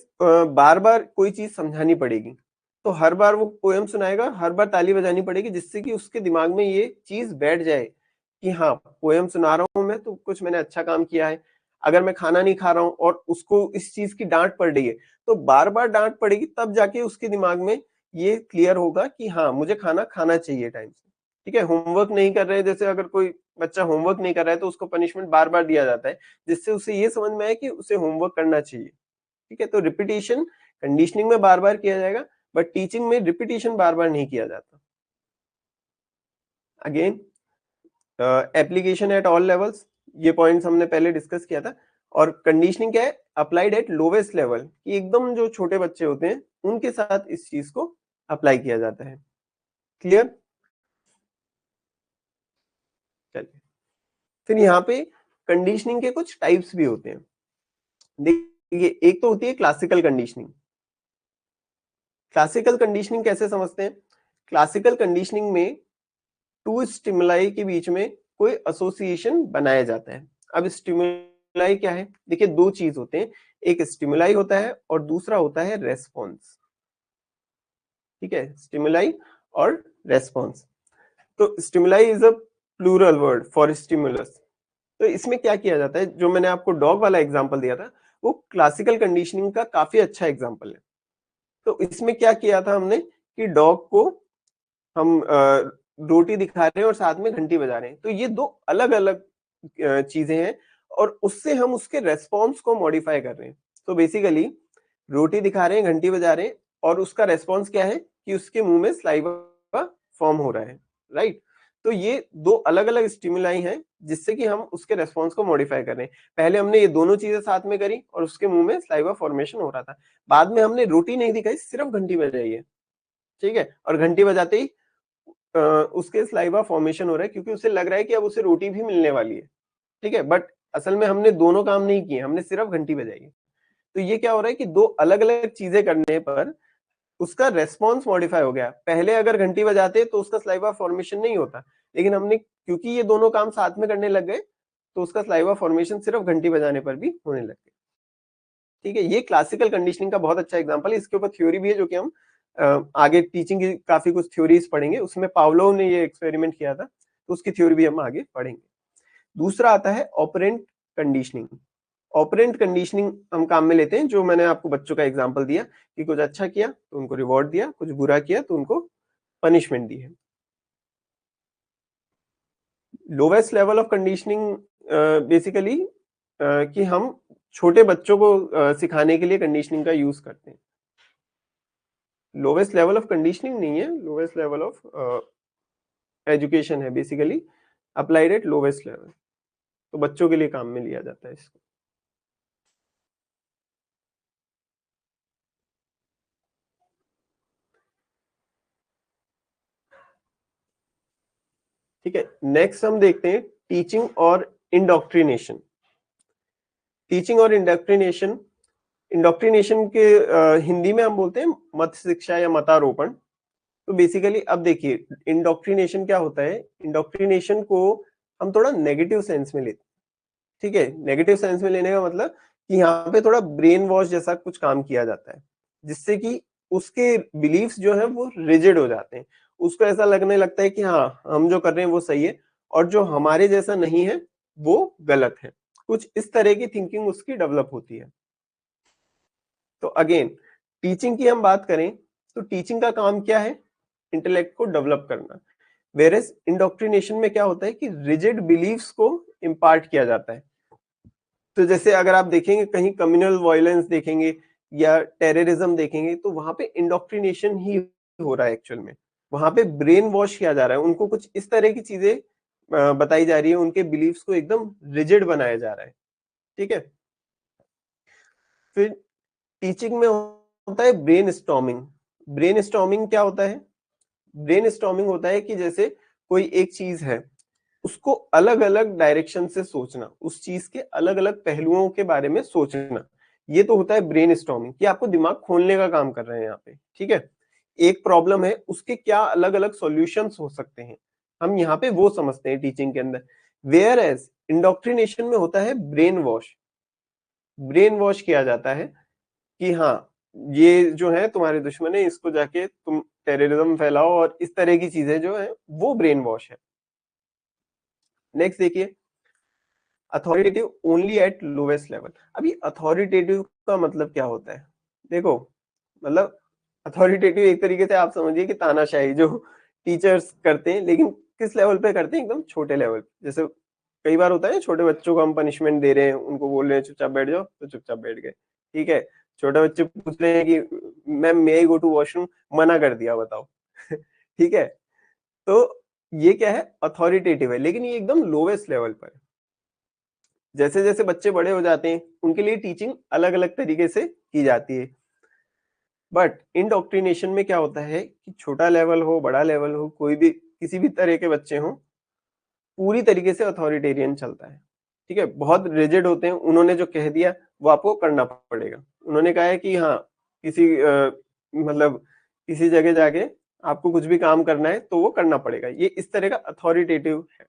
बार बार कोई चीज समझानी पड़ेगी, तो हर बार वो पोयम सुनाएगा, हर बार ताली बजानी पड़ेगी, जिससे कि उसके दिमाग में ये चीज बैठ जाए कि हाँ पोयम सुना रहा हूँ मैं तो कुछ मैंने अच्छा काम किया है। अगर मैं खाना नहीं खा रहा हूँ और उसको इस चीज की डांट पड़ रही है, तो बार बार डांट पड़ेगी, तब जाके उसके दिमाग में ये क्लियर होगा कि हाँ मुझे खाना खाना चाहिए टाइम से, ठीक है। होमवर्क नहीं कर रहे, जैसे अगर कोई बच्चा होमवर्क नहीं कर रहा है तो उसको पनिशमेंट बार बार दिया जाता है, जिससे उसे ये समझ में आए कि उसे होमवर्क करना चाहिए, ठीक है। तो रिपीटिशन कंडीशनिंग में बार बार किया जाएगा, बट टीचिंग में रिपीटिशन बार बार नहीं किया जाता। Again, application at all levels, ये पॉइंट्स हमने पहले डिस्कस किया था। और कंडीशनिंग क्या है, अप्लाइड एट लोवेस्ट लेवल, कि एकदम जो छोटे बच्चे होते हैं उनके साथ इस चीज को अप्लाई किया जाता है। क्लियर? चलिए, फिर यहाँ पे कंडीशनिंग के कुछ टाइप्स भी होते हैं। देखिए, एक तो होती है क्लासिकल कंडीशनिंग। क्लासिकल कंडीशनिंग कैसे समझते हैं? क्लासिकल कंडीशनिंग में टू स्टिमुलाई के बीच में कोई एसोसिएशन बनाया जाता है। अब स्टिमुलाई क्या है? देखिए, दो चीज होते हैं, एक स्टिमुलाई होता है और दूसरा होता है रेस्पॉन्स, ठीक है। स्टिमुलाई और रेस्पॉन्स। तो stimuli is a plural word for stimulus. तो इसमें क्या किया जाता है, जो मैंने आपको डॉग वाला एग्जांपल दिया था, वो क्लासिकल कंडीशनिंग का काफी अच्छा एग्जांपल है। तो इसमें क्या किया था हमने कि डॉग को हम रोटी दिखा रहे हैं और साथ में घंटी बजा रहे हैं, तो ये दो अलग अलग चीजें हैं, और उससे हम उसके रेस्पॉन्स को मॉडिफाई कर रहे हैं। तो बेसिकली रोटी दिखा रहे हैं, घंटी बजा रहे हैं, और उसका रेस्पॉन्स क्या है कि उसके मुंह में सलाइवा फॉर्म हो रहा है, राइट। तो ये दो अलग अलग स्टिमुलाई हैं जिससे कि हम उसके रेस्पॉन्स को मॉडिफाई कर रहे हैं। पहले हमने ये दोनों चीजें साथ में करी और उसके मुंह में सलाइवा फॉर्मेशन हो रहा था। बाद में हमने रोटी नहीं दिखाई, सिर्फ घंटी बजाई है, ठीक है, और घंटी बजाते ही उसके सलाइवा फॉर्मेशन हो रहा है, क्योंकि उसे लग रहा है कि अब उसे रोटी भी मिलने वाली है, ठीक है। बट असल में हमने दोनों काम नहीं किए, हमने सिर्फ घंटी बजाई है। तो ये क्या हो रहा है कि दो अलग अलग चीजें करने पर उसका रेस्पॉन्स मॉडिफाई हो गया। पहले अगर घंटी बजाते तो उसका सलाइवा फॉर्मेशन नहीं होता, लेकिन हमने क्योंकि ये दोनों काम साथ में करने लग गए, तो उसका सलाइवा फॉर्मेशन सिर्फ घंटी बजाने पर भी होने लग गया, ठीक है। ये क्लासिकल कंडीशनिंग का बहुत अच्छा एग्जांपल है। इसके ऊपर थ्योरी भी है, जो कि हम आगे टीचिंग की काफी कुछ थ्योरीज पढ़ेंगे। उसमें पावलोव ने ये एक्सपेरिमेंट किया था, तो उसकी थ्योरी भी हम आगे पढ़ेंगे। दूसरा आता है ऑपरेंट कंडीशनिंग। ऑपरेंट कंडीशनिंग हम काम में लेते हैं, जो मैंने आपको बच्चों का एग्जांपल दिया कि कुछ अच्छा किया तो उनको रिवॉर्ड दिया, कुछ बुरा किया तो उनको पनिशमेंट दी है। Lowest level of conditioning basically कि हम छोटे बच्चों को सिखाने के लिए कंडीशनिंग का यूज करते हैं। लोवेस्ट लेवल ऑफ कंडीशनिंग नहीं है, लोवेस्ट लेवल ऑफ एजुकेशन है, basically applied at lowest level. तो बच्चों के लिए काम में लिया जाता है इसको। ठीक है, नेक्स्ट हम देखते हैं टीचिंग और इंडोक्ट्रिनेशन। टीचिंग और इंडोक्ट्रिनेशन, इंडोक्ट्रिनेशन के हिंदी में हम बोलते हैं मत शिक्षा या मतारोपण। तो बेसिकली अब देखिए, इंडोक्ट्रिनेशन क्या होता है, इंडोक्ट्रिनेशन को हम थोड़ा नेगेटिव सेंस में लेते हैं, ठीक है। नेगेटिव सेंस में लेने का मतलब कि यहाँ पे थोड़ा ब्रेन वॉश जैसा कुछ काम किया जाता है, जिससे कि उसके बिलीफ्स जो है वो रिजिड हो जाते हैं उसको ऐसा लगने लगता है कि हाँ, हम जो कर रहे हैं वो सही है और जो हमारे जैसा नहीं है वो गलत है। कुछ इस तरह की थिंकिंग उसकी डेवलप होती है। तो अगेन टीचिंग की हम बात करें तो टीचिंग का काम क्या है? इंटेलेक्ट को डेवलप करना। वेयरएज़ इंडोक्ट्रिनेशन में क्या होता है कि रिजिड बिलीफ्स को इम्पार्ट किया जाता है। तो जैसे अगर आप देखेंगे कहीं कम्युनल वायलेंस देखेंगे या टेररिज्म देखेंगे तो वहां पे इंडोक्ट्रिनेशन ही हो रहा है एक्चुअल में। वहां पे ब्रेन वॉश किया जा रहा है, उनको कुछ इस तरह की चीजें बताई जा रही है, उनके बिलीफ्स को एकदम रिजिड बनाया जा रहा है। ठीक है। फिर टीचिंग में होता है ब्रेन स्टॉर्मिंग। ब्रेन स्टॉर्मिंग क्या होता है? ब्रेन स्टॉर्मिंग होता है कि जैसे कोई एक चीज है, उसको अलग अलग डायरेक्शन से सोचना, उस चीज के अलग अलग पहलुओं के बारे में सोचना। ये तो होता है ब्रेन स्टॉर्मिंग कि आपको दिमाग खोलने का काम कर रहे हैं यहाँ पे। ठीक है। एक प्रॉब्लम है, उसके क्या अलग अलग सॉल्यूशंस हो सकते हैं, हम यहाँ पे वो समझते हैं टीचिंग के अंदर। वेयर एज इंडोक्ट्रिनेशन में होता है ब्रेन वॉश। ब्रेन वॉश किया जाता है कि हाँ, ये जो है तुम्हारे दुश्मन है, इसको जाके तुम टेररिज्म फैलाओ और इस तरह की चीजें जो है वो ब्रेन वॉश है। नेक्स्ट देखिए, authoritative only at lowest level. अभी अथॉरिटेटिव का मतलब क्या होता है? देखो, मतलब अथॉरिटेटिव एक तरीके से आप समझिए कि तानाशाही जो टीचर्स करते हैं, लेकिन किस लेवल पे करते हैं? एकदम छोटे लेवल। जैसे कई बार होता है छोटे बच्चों को हम पनिशमेंट दे रहे हैं, उनको बोल रहे हैं चुपचाप बैठ जाओ, तो चुपचाप बैठ गए। ठीक है। छोटे बच्चे पूछ रहे हैं कि ma'am may I go to washroom, मना कर दिया, बताओ। ठीक है। तो ये क्या है? अथॉरिटेटिव है, लेकिन ये एकदम लोवेस्ट लेवल पर है। जैसे जैसे बच्चे बड़े हो जाते हैं उनके लिए टीचिंग अलग अलग तरीके से की जाती है। बट इंडोक्ट्रिनेशन में क्या होता है कि छोटा लेवल हो, बड़ा लेवल हो, कोई भी किसी भी तरह के बच्चे हों, पूरी तरीके से अथॉरिटेरियन चलता है। ठीक है। बहुत रिजिड होते हैं, उन्होंने जो कह दिया वो आपको करना पड़ेगा। उन्होंने कहा है कि हाँ, किसी मतलब किसी जगह जाके आपको कुछ भी काम करना है तो वो करना पड़ेगा। ये इस तरह का अथॉरिटेटिव है।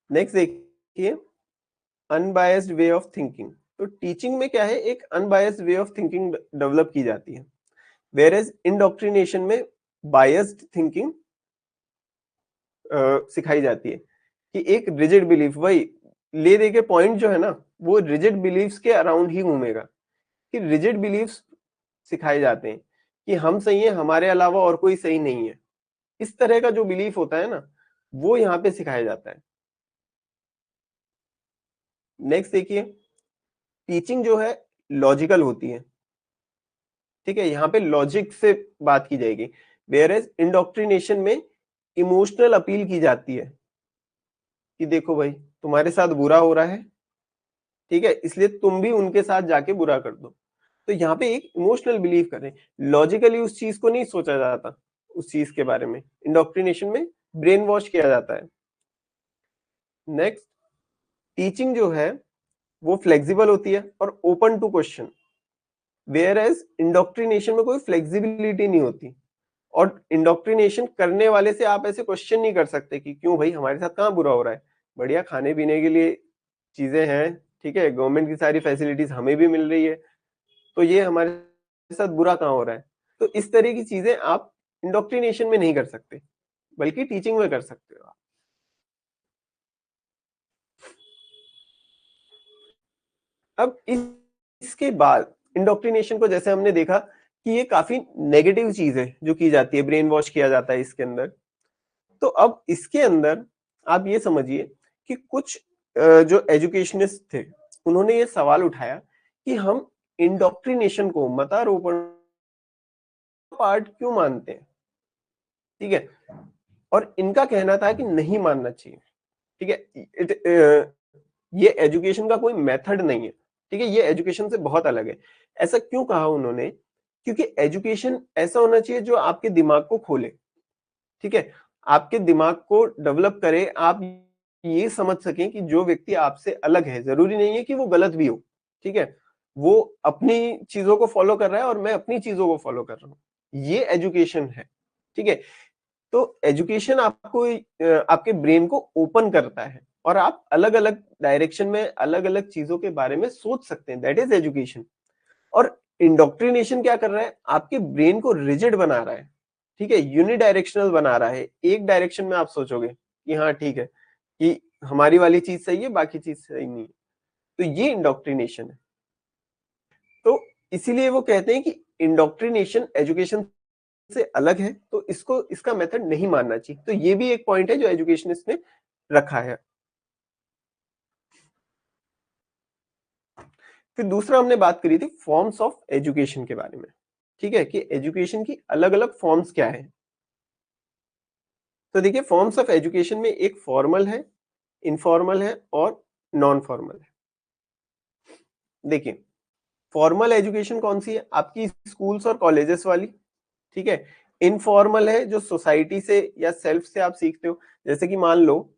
नेक्स्ट देखिए, अनबायस्ड वे ऑफ थिंकिंग। तो टीचिंग में क्या है, एक unbiased way of thinking develop की जाती है। वेयर एज इंडोक्ट्रिनेशन में बायस्ड थिंकिंग सिखाई जाती है कि एक रिजिड बिलीफ, वही ले दे के पॉइंट जो है ना, वो रिजिड बिलीफ्स के अराउंड ही घूमेगा। कि रिजिड बिलीफ्स सिखाए जाते हैं कि हम सही है, हमारे अलावा और कोई सही नहीं है। इस तरह का जो बिलीफ होता है ना, वो यहाँ पे सिखाया जाता है। नेक्स्ट देखिए, टीचिंग जो है लॉजिकल होती है। ठीक है। यहाँ पे लॉजिक से बात की जाएगी। वेयर एज इंडोक्ट्रिनेशन में इमोशनल अपील की जाती है कि देखो भाई, तुम्हारे साथ बुरा हो रहा है, ठीक है, इसलिए तुम भी उनके साथ जाके बुरा कर दो। तो यहाँ पे एक इमोशनल बिलीव कर रहे हैं, लॉजिकली उस चीज को नहीं सोचा जाता, उस चीज के बारे में इंडोक्ट्रिनेशन में ब्रेन वॉश किया जाता है। नेक्स्ट, टीचिंग जो है वो फ्लेक्सिबल होती है और open to question. Whereas indoctrination में कोई फ्लेक्सिबिलिटी नहीं होती, और इंडोक्ट्रिनेशन करने वाले से आप ऐसे क्वेश्चन नहीं कर सकते कि क्यों भाई, हमारे साथ कहाँ बुरा हो रहा है, बढ़िया खाने पीने के लिए चीजें हैं, ठीक है, गवर्नमेंट की सारी फैसिलिटीज हमें भी मिल रही है, तो ये हमारे साथ बुरा कहाँ हो रहा है? तो इस तरह की चीजें आप इंडोक्ट्रिनेशन में नहीं कर सकते, बल्कि टीचिंग में कर सकते हो आप। अब इसके बाद इंडोक्ट्रिनेशन को जैसे हमने देखा कि ये काफी नेगेटिव चीज है जो की जाती है, ब्रेन वॉश किया जाता है इसके अंदर। तो अब इसके अंदर आप ये समझिए कि कुछ जो एजुकेशनिस्ट थे, उन्होंने ये सवाल उठाया कि हम इंडोक्ट्रिनेशन को, मतारोपण पार्ट क्यों मानते हैं? ठीक है। और इनका कहना था कि नहीं मानना चाहिए। ठीक है। ये एजुकेशन का कोई मेथड नहीं है। ठीक है। ये एजुकेशन से बहुत अलग है। ऐसा क्यों कहा उन्होंने? क्योंकि एजुकेशन ऐसा होना चाहिए जो आपके दिमाग को खोले। ठीक है। आपके दिमाग को डेवलप करे, आप ये समझ सकें कि जो व्यक्ति आपसे अलग है, जरूरी नहीं है कि वो गलत भी हो। ठीक है। वो अपनी चीजों को फॉलो कर रहा है और मैं अपनी चीजों को फॉलो कर रहा हूं, ये एजुकेशन है। ठीक है। तो एजुकेशन आपको आपके ब्रेन को ओपन करता है और आप अलग अलग डायरेक्शन में अलग अलग चीजों के बारे में सोच सकते हैं, दैट इज एजुकेशन। और इंडोक्ट्रिनेशन क्या कर रहा है, आपके ब्रेन को रिजिड बना रहा है, ठीक है, यूनिडायरेक्शनल बना रहा है। एक डायरेक्शन में आप सोचोगे कि हाँ ठीक है, कि हमारी वाली चीज सही है, बाकी चीज सही नहीं है। तो ये इंडोक्ट्रिनेशन है। तो इसीलिए वो कहते हैं कि इंडोक्ट्रिनेशन एजुकेशन से अलग है, तो इसको इसका मेथड नहीं मानना चाहिए। तो ये भी एक पॉइंट है जो एजुकेशनिस्ट ने रखा है। फिर दूसरा हमने बात करी थी फॉर्म्स ऑफ एजुकेशन के बारे में, ठीक है, कि एजुकेशन की अलग अलग फॉर्म्स क्या है। तो देखिए, फॉर्म्स ऑफ एजुकेशन में एक फॉर्मल है, इनफॉर्मल है और नॉन फॉर्मल है। देखिए, फॉर्मल एजुकेशन कौन सी है, आपकी स्कूल्स और कॉलेजेस वाली, ठीक है। इनफॉर्मल है जो सोसाइटी से या सेल्फ से आप सीखते हो। जैसे कि मान लो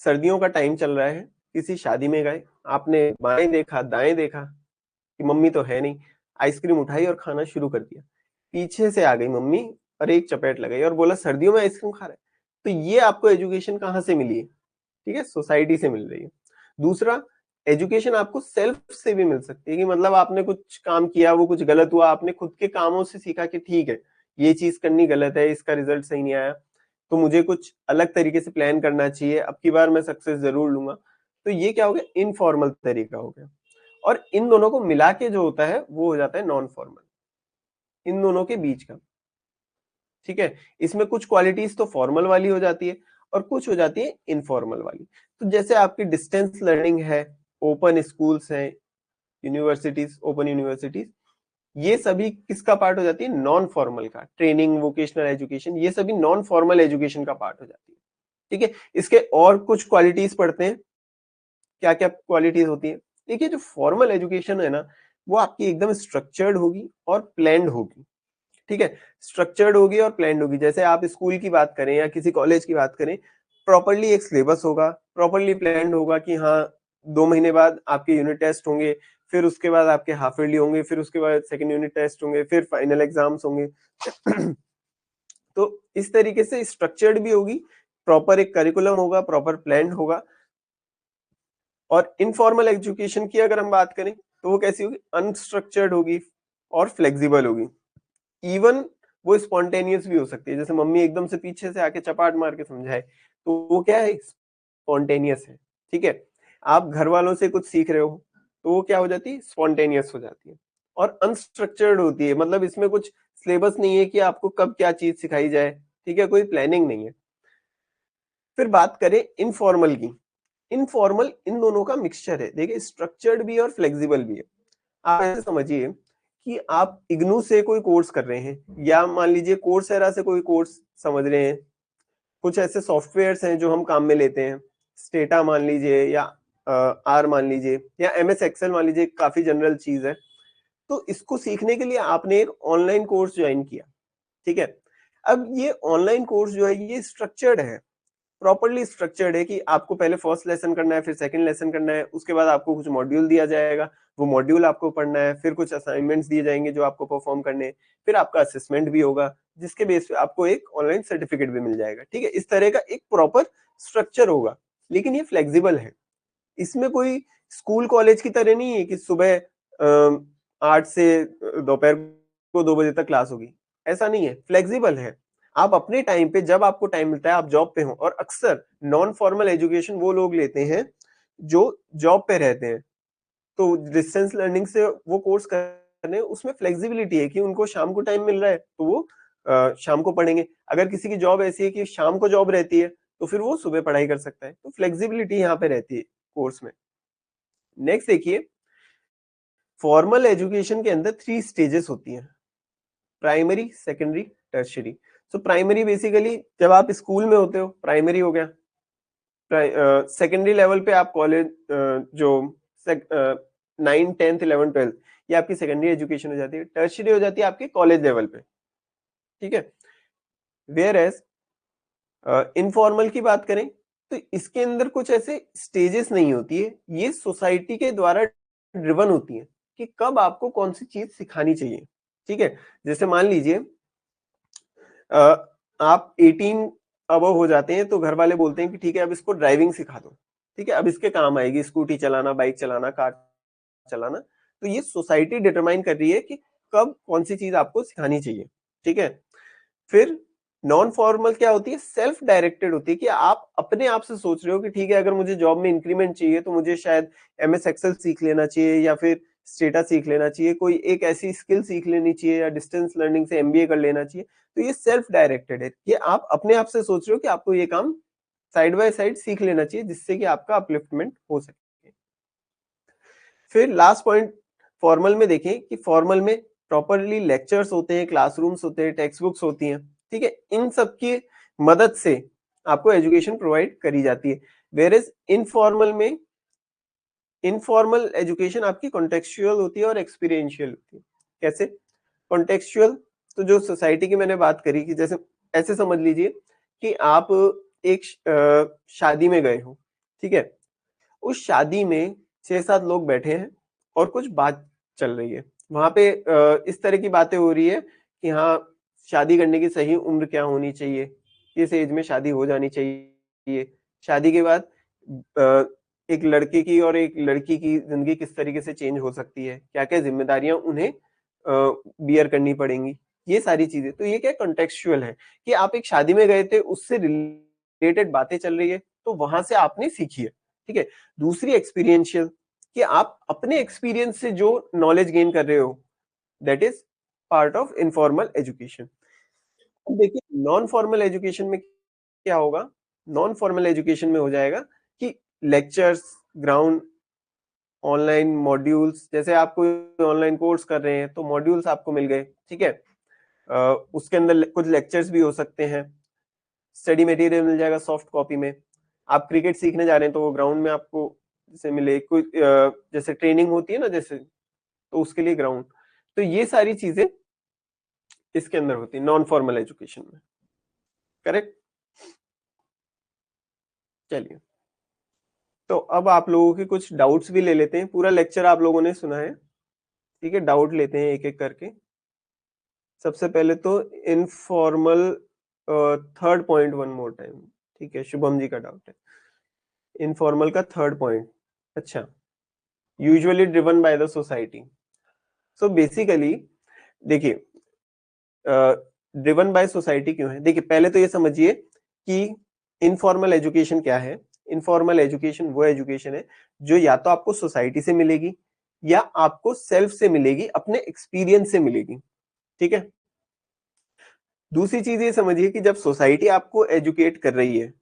सर्दियों का टाइम चल रहा है, किसी शादी में गए, आपने बाएं देखा दाएं देखा कि मम्मी तो है नहीं, आइसक्रीम उठाई और खाना शुरू कर दिया। पीछे से आ गई मम्मी और एक चपेट लगाई और बोला सर्दियों में आइसक्रीम खा रहा है। तो ये आपको एजुकेशन कहाँ से मिली है, ठीक है, सोसाइटी से मिल रही है। दूसरा, एजुकेशन आपको सेल्फ से भी मिल सकती है, कि मतलब आपने कुछ काम किया, वो कुछ गलत हुआ, आपने खुद के कामों से सीखा कि ठीक है, ये चीज करनी गलत है, इसका रिजल्ट सही नहीं आया, तो मुझे कुछ अलग तरीके से प्लान करना चाहिए, अब की बार मैं सक्सेस जरूर लूंगा। तो ये क्या हो गया, इनफॉर्मल तरीका हो गया। और इन दोनों को मिला के जो होता है वो हो जाता है नॉन फॉर्मल, इन दोनों के बीच का, ठीक है। इसमें कुछ क्वालिटीज तो फॉर्मल वाली हो जाती है और कुछ हो जाती है इनफॉर्मल वाली। तो जैसे आपकी डिस्टेंस लर्निंग है, ओपन स्कूल्स हैं, यूनिवर्सिटीज, ओपन यूनिवर्सिटीज, ये सभी किसका पार्ट हो जाती है, नॉन फॉर्मल का। ट्रेनिंग, वोकेशनल एजुकेशन, ये सभी नॉन फॉर्मल एजुकेशन का पार्ट हो जाती है, ठीक है। इसके और कुछ क्वालिटीज पढ़ते हैं, क्या क्या क्वालिटीज होती है। देखिए, जो फॉर्मल एजुकेशन है ना, वो आपकी एकदम स्ट्रक्चर्ड होगी और प्लान्ड होगी, ठीक है। स्ट्रक्चर्ड होगी और प्लान्ड होगी। जैसे आप स्कूल की बात करें या किसी कॉलेज की बात करें, प्रॉपरली एक सिलेबस होगा, प्रॉपरली प्लान्ड होगा कि हाँ 2 महीने बाद आपके यूनिट टेस्ट होंगे, फिर उसके बाद आपके हाफ ईयरली होंगे, फिर उसके बाद सेकंड यूनिट टेस्ट होंगे, फिर फाइनल एग्जाम्स होंगे। तो इस तरीके से स्ट्रक्चर्ड भी होगी, प्रॉपर एक करिकुलम होगा, प्रॉपर प्लान्ड होगा। और इनफॉर्मल एजुकेशन की अगर हम बात करें तो वो कैसी होगी, अनस्ट्रक्चर्ड होगी और फ्लेक्सिबल होगी। इवन वो स्पॉन्टेनियस भी हो सकती है। जैसे मम्मी एकदम से पीछे से आके चपाट मार के समझाए, तो वो क्या है, स्पॉन्टेनियस है, ठीक है। आप घर वालों से कुछ सीख रहे हो, तो वो क्या हो जाती है, स्पॉन्टेनियस हो जाती है। और अनस्ट्रक्चर्ड होती है, मतलब इसमें कुछ सिलेबस नहीं है कि आपको कब क्या चीज सिखाई जाए, ठीक है, कोई प्लानिंग नहीं है। फिर बात करें इनफॉर्मल की। इनफॉर्मल इन दोनों का मिक्सचर है। देखिए, स्ट्रक्चर्ड भी है और फ्लेक्सिबल भी है। आप ऐसे समझिए कि आप इग्नू से कोई कोर्स कर रहे हैं, या मान लीजिए कोर्सेरा से कोई कोर्स समझ रहे हैं। कुछ ऐसे सॉफ्टवेयर्स हैं जो हम काम में लेते हैं, स्टेटा मान लीजिए, या आर मान लीजिए, या एमएस एक्सेल मान लीजिए, काफी जनरल चीज है। तो इसको सीखने के लिए आपने एक ऑनलाइन कोर्स ज्वाइन किया, ठीक है। अब ये ऑनलाइन कोर्स जो है ये स्ट्रक्चर्ड है, प्रॉपर्ली स्ट्रक्चर्ड है, कि आपको पहले फर्स्ट लेसन करना है, फिर सेकंड लेसन करना है, उसके बाद आपको कुछ मॉड्यूल दिया जाएगा, वो मॉड्यूल आपको पढ़ना है, फिर कुछ असाइनमेंट्स दिए जाएंगे जो आपको परफॉर्म करने हैं, फिर आपका असेसमेंट भी होगा, जिसके बेस पे आपको एक ऑनलाइन सर्टिफिकेट भी मिल जाएगा, ठीक है। इस तरह का एक प्रॉपर स्ट्रक्चर होगा। लेकिन ये फ्लेक्सिबल है, इसमें कोई स्कूल कॉलेज की तरह नहीं है कि सुबह 8 से दोपहर को 2 बजे तक क्लास होगी। ऐसा नहीं है, फ्लेक्सिबल है। आप अपने टाइम पे, जब आपको टाइम मिलता है, आप जॉब पे हो। और अक्सर नॉन फॉर्मल एजुकेशन वो लोग लेते हैं जो जॉब पे रहते हैं, तो डिस्टेंस लर्निंग से वो कोर्स कर रहे हैं, उसमें फ्लेक्सिबिलिटी है कि उनको शाम को टाइम मिल रहा है तो वो शाम को पढ़ेंगे। अगर किसी की जॉब ऐसी है कि शाम को जॉब रहती है, तो फिर वो सुबह पढ़ाई कर सकता है। तो फ्लेक्सिबिलिटी यहाँ पे रहती है कोर्स में। नेक्स्ट देखिए, फॉर्मल एजुकेशन के अंदर 3 स्टेजेस होती हैं, primary, secondary, tertiary. So primary basically जब आप स्कूल में होते हो, प्राइमरी हो गया। सेकेंडरी लेवल पे आप कॉलेज, जो 9, 10th, 11th, 12th, ये आपकी सेकेंडरी एजुकेशन हो जाती है। टर्शियरी हो जाती है आपके कॉलेज लेवल पे, ठीक है। वेयर एज इनफॉर्मल की बात करें तो इसके अंदर कुछ ऐसे स्टेजेस नहीं होती है, ये सोसाइटी के द्वारा ड्रिवन होती है कि कब आपको कौन सी चीज सिखानी चाहिए, ठीक है। जैसे मान लीजिए आप 18 अबव हो जाते हैं, तो घर वाले बोलते हैं कि ठीक है अब इसको ड्राइविंग सिखा दो, ठीक है, अब इसके काम आएगी, स्कूटी चलाना, बाइक चलाना, कार चलाना। तो ये सोसाइटी डिटरमाइन कर रही है कि कब कौन सी चीज आपको सिखानी चाहिए, ठीक है। फिर नॉन फॉर्मल क्या होती है, सेल्फ डायरेक्टेड होती है कि आप अपने आप से सोच रहे हो कि ठीक है, अगर मुझे जॉब में इंक्रीमेंट चाहिए तो मुझे शायद एमएस एक्सेल सीख लेना चाहिए या फिर स्टेटा सीख लेना चाहिए, कोई एक ऐसी स्किल सीख लेनी चाहिए या डिस्टेंस लर्निंग से एमबीए कर लेना चाहिए। तो ये सेल्फ डायरेक्टेड है, ये आप अपने आप से सोच रहे हो कि आपको ये काम साइड बाय साइड सीख लेना चाहिए जिससे कि आपका अपलिफ्टमेंट हो सके। फिर लास्ट पॉइंट फॉर्मल में देखें कि फॉर्मल में प्रॉपरली लेक्चर्स होते हैं, क्लासरूम्स होते हैं, टेक्स्ट बुक्स होती हैं, ठीक है। इन सब की मदद से आपको एजुकेशन प्रोवाइड करी जाती है। वेयर इज इनफॉर्मल में, इनफॉर्मल एजुकेशन आपकी कॉन्टेक्चुअल होती है और एक्सपीरियंशियल होती है। कैसे कॉन्टेक्चुअल? तो जो सोसाइटी की मैंने बात करी कि जैसे ऐसे समझ लीजिए कि आप एक शादी में गए हो, ठीक है। उस शादी में 6-7 लोग बैठे हैं और कुछ बात चल रही है। वहाँ पे इस तरह की बातें हो रही है कि हाँ, शादी करने की सही उम्र क्या होनी चाहिए, किस एज में शादी हो जानी चाहिए। शादी के बाद अ, एक लड़के की और एक लड़की की ज़िंदगी किस तरीके से चेंज हो सकती है, क्या-क्या ज़िम्मेदारियाँ उन्हें बियर करनी पड़ेंगी, ये सारी चीज़ें। तो ये क्या कॉन्टेक्सचुअल है कि आप एक शादी में गए थे, उससे रिलेटेड बातें चल रही है, तो वहाँ से आपने सीखी है, ठीक है। दूसरी एक्सपीरियंशियल कि आप अपने एक्सपीरियंस से जो नॉलेज गेन कर रहे हो, that is part of informal education. अब देखिए नॉन फॉर्मल एजुकेशन में क्या होगा, नॉन फॉर्मल एजुकेशन में हो जाएगा कि लेक्चर्स, ग्राउंड, ऑनलाइन मॉड्यूल्स, जैसे आप कोई ऑनलाइन कोर्स कर रहे हैं तो मॉड्यूल्स आपको मिल गए, ठीक है। उसके अंदर कुछ लेक्चर्स भी हो सकते हैं, स्टडी मटेरियल मिल जाएगा सॉफ्ट कॉपी में। आप क्रिकेट सीखने जा रहे हैं तो वो ग्राउंड में आपको जैसे मिले, कोई जैसे ट्रेनिंग होती है ना जैसे, तो उसके लिए ग्राउंड। तो ये सारी चीजें इसके अंदर होती है नॉन फॉर्मल एजुकेशन में, करेक्ट। चलिए, तो अब आप लोगों के कुछ डाउट्स भी ले लेते हैं। पूरा लेक्चर आप लोगों ने सुना है, ठीक है। डाउट लेते हैं एक एक करके। सबसे पहले तो informal, third point one more time, ठीक है। शुभम जी का डाउट है इनफॉर्मल का थर्ड पॉइंट। अच्छा, usually driven by the society. So basically देखिए, ड्रिवन बाय सोसाइटी क्यों है, देखिए पहले तो ये समझिए कि इनफॉर्मल एजुकेशन क्या है। इनफॉर्मल एजुकेशन वो एजुकेशन है जो या तो आपको सोसाइटी से मिलेगी या आपको सेल्फ से मिलेगी, अपने एक्सपीरियंस से मिलेगी, ठीक है। दूसरी चीज ये समझिए कि जब सोसाइटी आपको एजुकेट कर रही है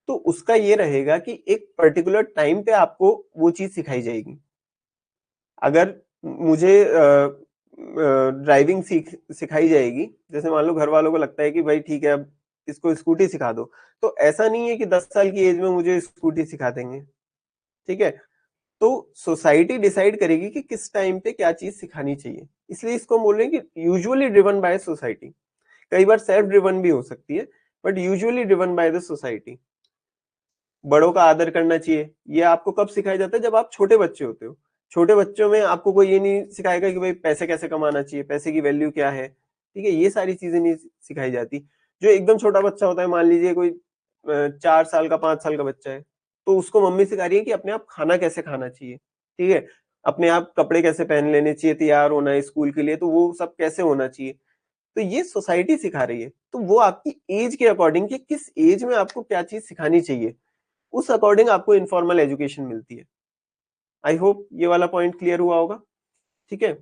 तो उसका ये रहेगा कि एक पर्टिकुलर टाइम पे आपको वो चीज सिखाई जाएगी। अगर मुझे ड्राइविंग सिखाई जाएगी, जैसे मान लो घर वालों को लगता है कि भाई ठीक है अब इसको स्कूटी सिखा दो, तो ऐसा नहीं है कि 10 साल की एज में मुझे स्कूटी सिखा देंगे, ठीक है। तो सोसाइटी डिसाइड करेगी कि किस टाइम पे क्या चीज सिखानी चाहिए, इसलिए इसको हम बोल रहे हैं कि यूजुअली ड्रिवन बाय सोसाइटी। कई बार सेल्फ ड्रिवन भी हो सकती है, but usually driven by the society. बड़ों का आदर करना चाहिए, ये आपको कब सिखाया जाता है, जब आप छोटे बच्चे होते हो। छोटे बच्चों में आपको कोई ये नहीं सिखाएगा कि भाई पैसे कैसे कमाना चाहिए, पैसे की वैल्यू क्या है, ठीक है। ये सारी चीजें नहीं सिखाई जाती। जो एकदम छोटा बच्चा होता है, मान लीजिए कोई 4 साल का, 5 साल का बच्चा है, तो उसको मम्मी सिखा रही है कि अपने आप खाना कैसे खाना चाहिए, ठीक है। अपने आप कपड़े कैसे पहन लेने चाहिए, तैयार होना है स्कूल के लिए, तो वो सब कैसे होना चाहिए। तो ये सोसाइटी सिखा रही है, तो वो आपकी एज के अकॉर्डिंग कि किस एज में आपको क्या चीज सिखानी चाहिए, उस अकॉर्डिंग आपको इनफॉर्मल एजुकेशन मिलती है। आई होप ये वाला पॉइंट क्लियर हुआ होगा, ठीक है।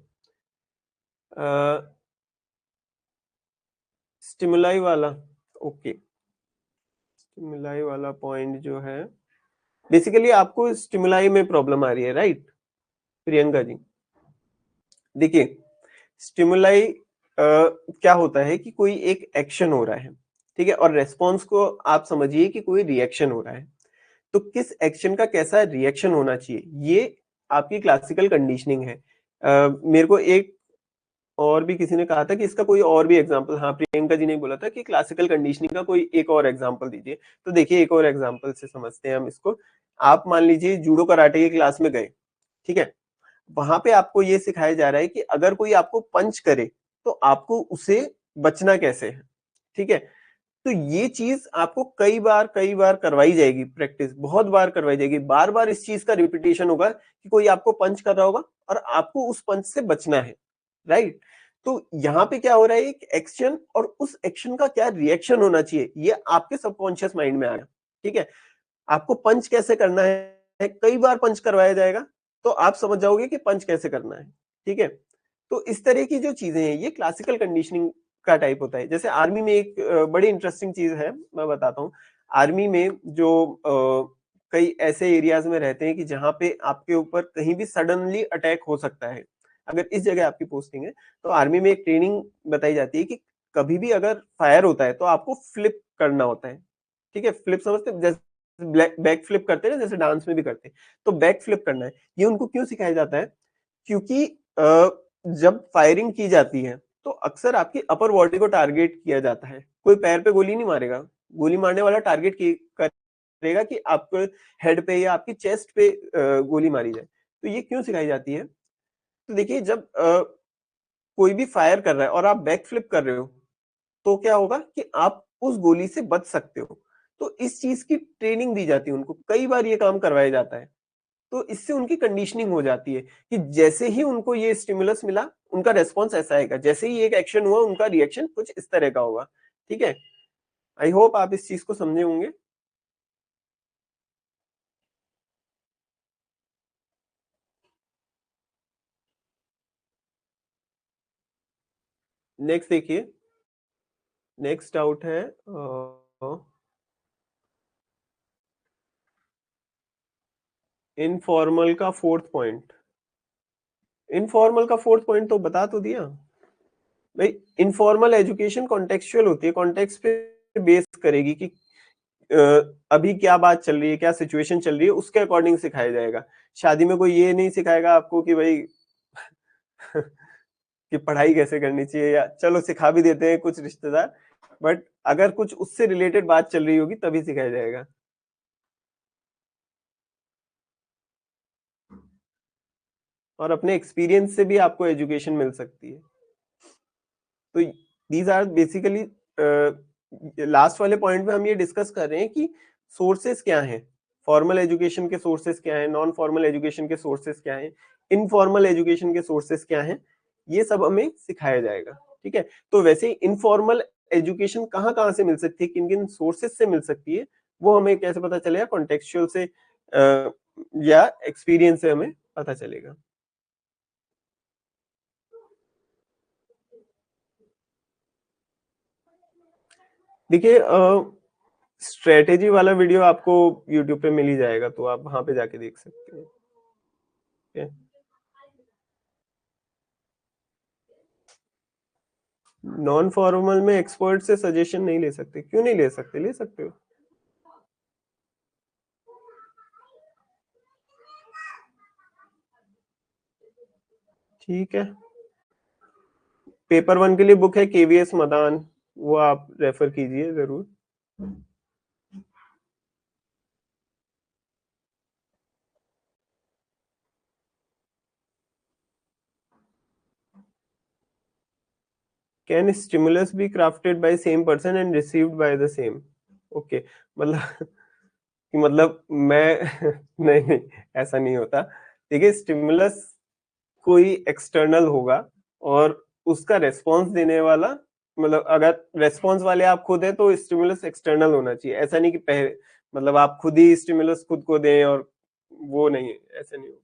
स्टिमुलाई वाला, ओके। स्टिमुलाई वाला पॉइंट जो है, बेसिकली आपको स्टिमुलाई में प्रॉब्लम आ रही है, राइट प्रियंका जी। देखिए स्टिमुलाई क्या होता है कि कोई एक एक्शन हो रहा है, ठीक है, और रेस्पॉन्स को आप समझिए कि कोई रिएक्शन हो रहा है। तो किस एक्शन का कैसा रिएक्शन होना चाहिए, ये आपकी क्लासिकल कंडीशनिंग है। मेरे को एक और भी किसी ने कहा था कि इसका कोई और भी एग्जांपल, हाँ प्रियंका जी ने बोला था कि क्लासिकल कंडीशनिंग का कोई एक और एग्जांपल दीजिए। तो देखिए एक और एग्जांपल से समझते हैं हम इसको। आप मान लीजिए जूडो कराटे की क्लास में गए, ठीक है। वहां पे आपको ये सिखाया जा रहा है कि अगर कोई आपको पंच करे तो आपको उसे बचना कैसे है, ठीक है। तो ये चीज आपको कई बार करवाई जाएगी, प्रैक्टिस बहुत बार करवाई जाएगी, बार बार इस चीज का रिपीटेशन होगा कि कोई आपको पंच कर रहा होगा और आपको उस पंच से बचना है, राइट? तो यहाँ पे क्या हो रहा है, एक एक्शन और उस एक्शन का क्या रिएक्शन होना चाहिए, ये आपके सबकॉन्शियस माइंड में आ गया, ठीक है? आपको पंच कैसे करना है, कई बार पंच करवाया जाएगा, तो आप समझ जाओगे कि पंच कैसे करना है, ठीक है? तो इस तरह की जो चीजें हैं, ये क्लासिकल कंडीशनिंग का टाइप होता है। जैसे आर्मी में एक बड़ी इंटरेस्टिंग चीज है, मैं बताता हूँ। आर्मी में जो कई ऐसे एरियाज में रहते हैं कि जहाँ पे आपके ऊपर कहीं भी सडनली अटैक हो सकता है। अगर इस जगह आपकी पोस्टिंग है, तो आर्मी में एक ट्रेनिंग बताई जाती है कि कभी भी अगर फायर होता है, तो आपको फ्लिप करना होता है, ठीक है? फ्लिप समझते हैं? जैसे बैक फ्लिप करते हैं ना, जैसे डांस में भी करते हैं, तो बैक फ्लिप करना है। ये उनको क्यों सिखाया जाता है? क्योंकि जब फायरिंग की जाती है, तो अक्सर आपकी अपर बॉडी को टारगेट किया जाता है। कोई पैर पे गोली नहीं मारेगा। गोली मारने वाला टारगेट करेगा कि आपके हेड पे या आपकी चेस्ट पे गोली मारी जाए। तो ये क्यों सिखाई जाती है? तो देखिए, जब कोई भी फायर कर रहा है और आप बैक फ्लिप कर रहे हो, तो क्या होगा कि आप उस गोली से बच सकते हो। तो इस चीज की ट्रेनिंग दी जाती है उनको, कई बार ये काम करवाया जाता है। तो इससे उनकी कंडीशनिंग हो जाती है कि जैसे ही उनको ये स्टिमुलस मिला, उनका रिस्पॉन्स ऐसा आएगा, जैसे ही एक एक्शन हुआ, उनका रिएक्शन कुछ इस तरह का होगा, ठीक है? आई होप आप इस चीज को समझे होंगे। नेक्स्ट देखिए, नेक्स्ट डाउट है इनफॉर्मल का फोर्थ पॉइंट। इनफॉर्मल का फोर्थ पॉइंट तो बता तो दिया भाई। इनफॉर्मल एजुकेशन कॉन्टेक्चुअल होती है, कॉन्टेक्स्ट पे बेस करेगी कि अभी क्या बात चल रही है, क्या सिचुएशन चल रही है, उसके अकॉर्डिंग सिखाया जाएगा। शादी में कोई ये नहीं सिखाएगा आपको कि भाई कि पढ़ाई कैसे करनी चाहिए, या चलो सिखा भी देते हैं कुछ रिश्तेदार, बट अगर कुछ उससे रिलेटेड बात चल रही होगी तभी सिखाया जाएगा। और अपने एक्सपीरियंस से भी आपको एजुकेशन मिल सकती है। तो दीज आर बेसिकली, लास्ट वाले पॉइंट में हम ये डिस्कस कर रहे हैं कि सोर्सेस क्या हैं, फॉर्मल एजुकेशन के सोर्सेस क्या हैं, नॉन फॉर्मल एजुकेशन के सोर्सेस क्या हैं, इनफॉर्मल एजुकेशन के सोर्सेस क्या हैं, ये सब हमें सिखाया जाएगा, ठीक है? तो वैसे इनफॉर्मल एजुकेशन कहाँ कहाँ से मिल सकती है, किन किन सोर्सेस से मिल सकती है, वो हमें कैसे पता चलेगा? कॉन्टेक्चुअल से या एक्सपीरियंस से हमें पता चलेगा। देखिए, स्ट्रेटेजी वाला वीडियो आपको यूट्यूब पे मिल ही जाएगा, तो आप वहां पे जाके देख सकते हैं, ठीक है? नॉन फॉर्मल में एक्सपर्ट से सजेशन नहीं ले सकते? क्यों नहीं ले सकते? ले सकते हो। ठीक है, पेपर वन के लिए बुक है केवीएस मदान, वो आप रेफर कीजिए जरूर। Can stimulus be crafted by same person and received by the same? Okay, मतलब कि मतलब मैं नहीं नहीं, ऐसा नहीं होता। देखिए, स्टिमुलस कोई एक्सटर्नल होगा और उसका रेस्पॉन्स देने वाला, मतलब अगर रेस्पॉन्स वाले आप खुद हैं, तो स्टिमुलस एक्सटर्नल होना चाहिए। ऐसा नहीं कि पहले, मतलब आप खुद ही स्टिमुलस खुद को दें, और वो नहीं है, ऐसा नहीं होगा।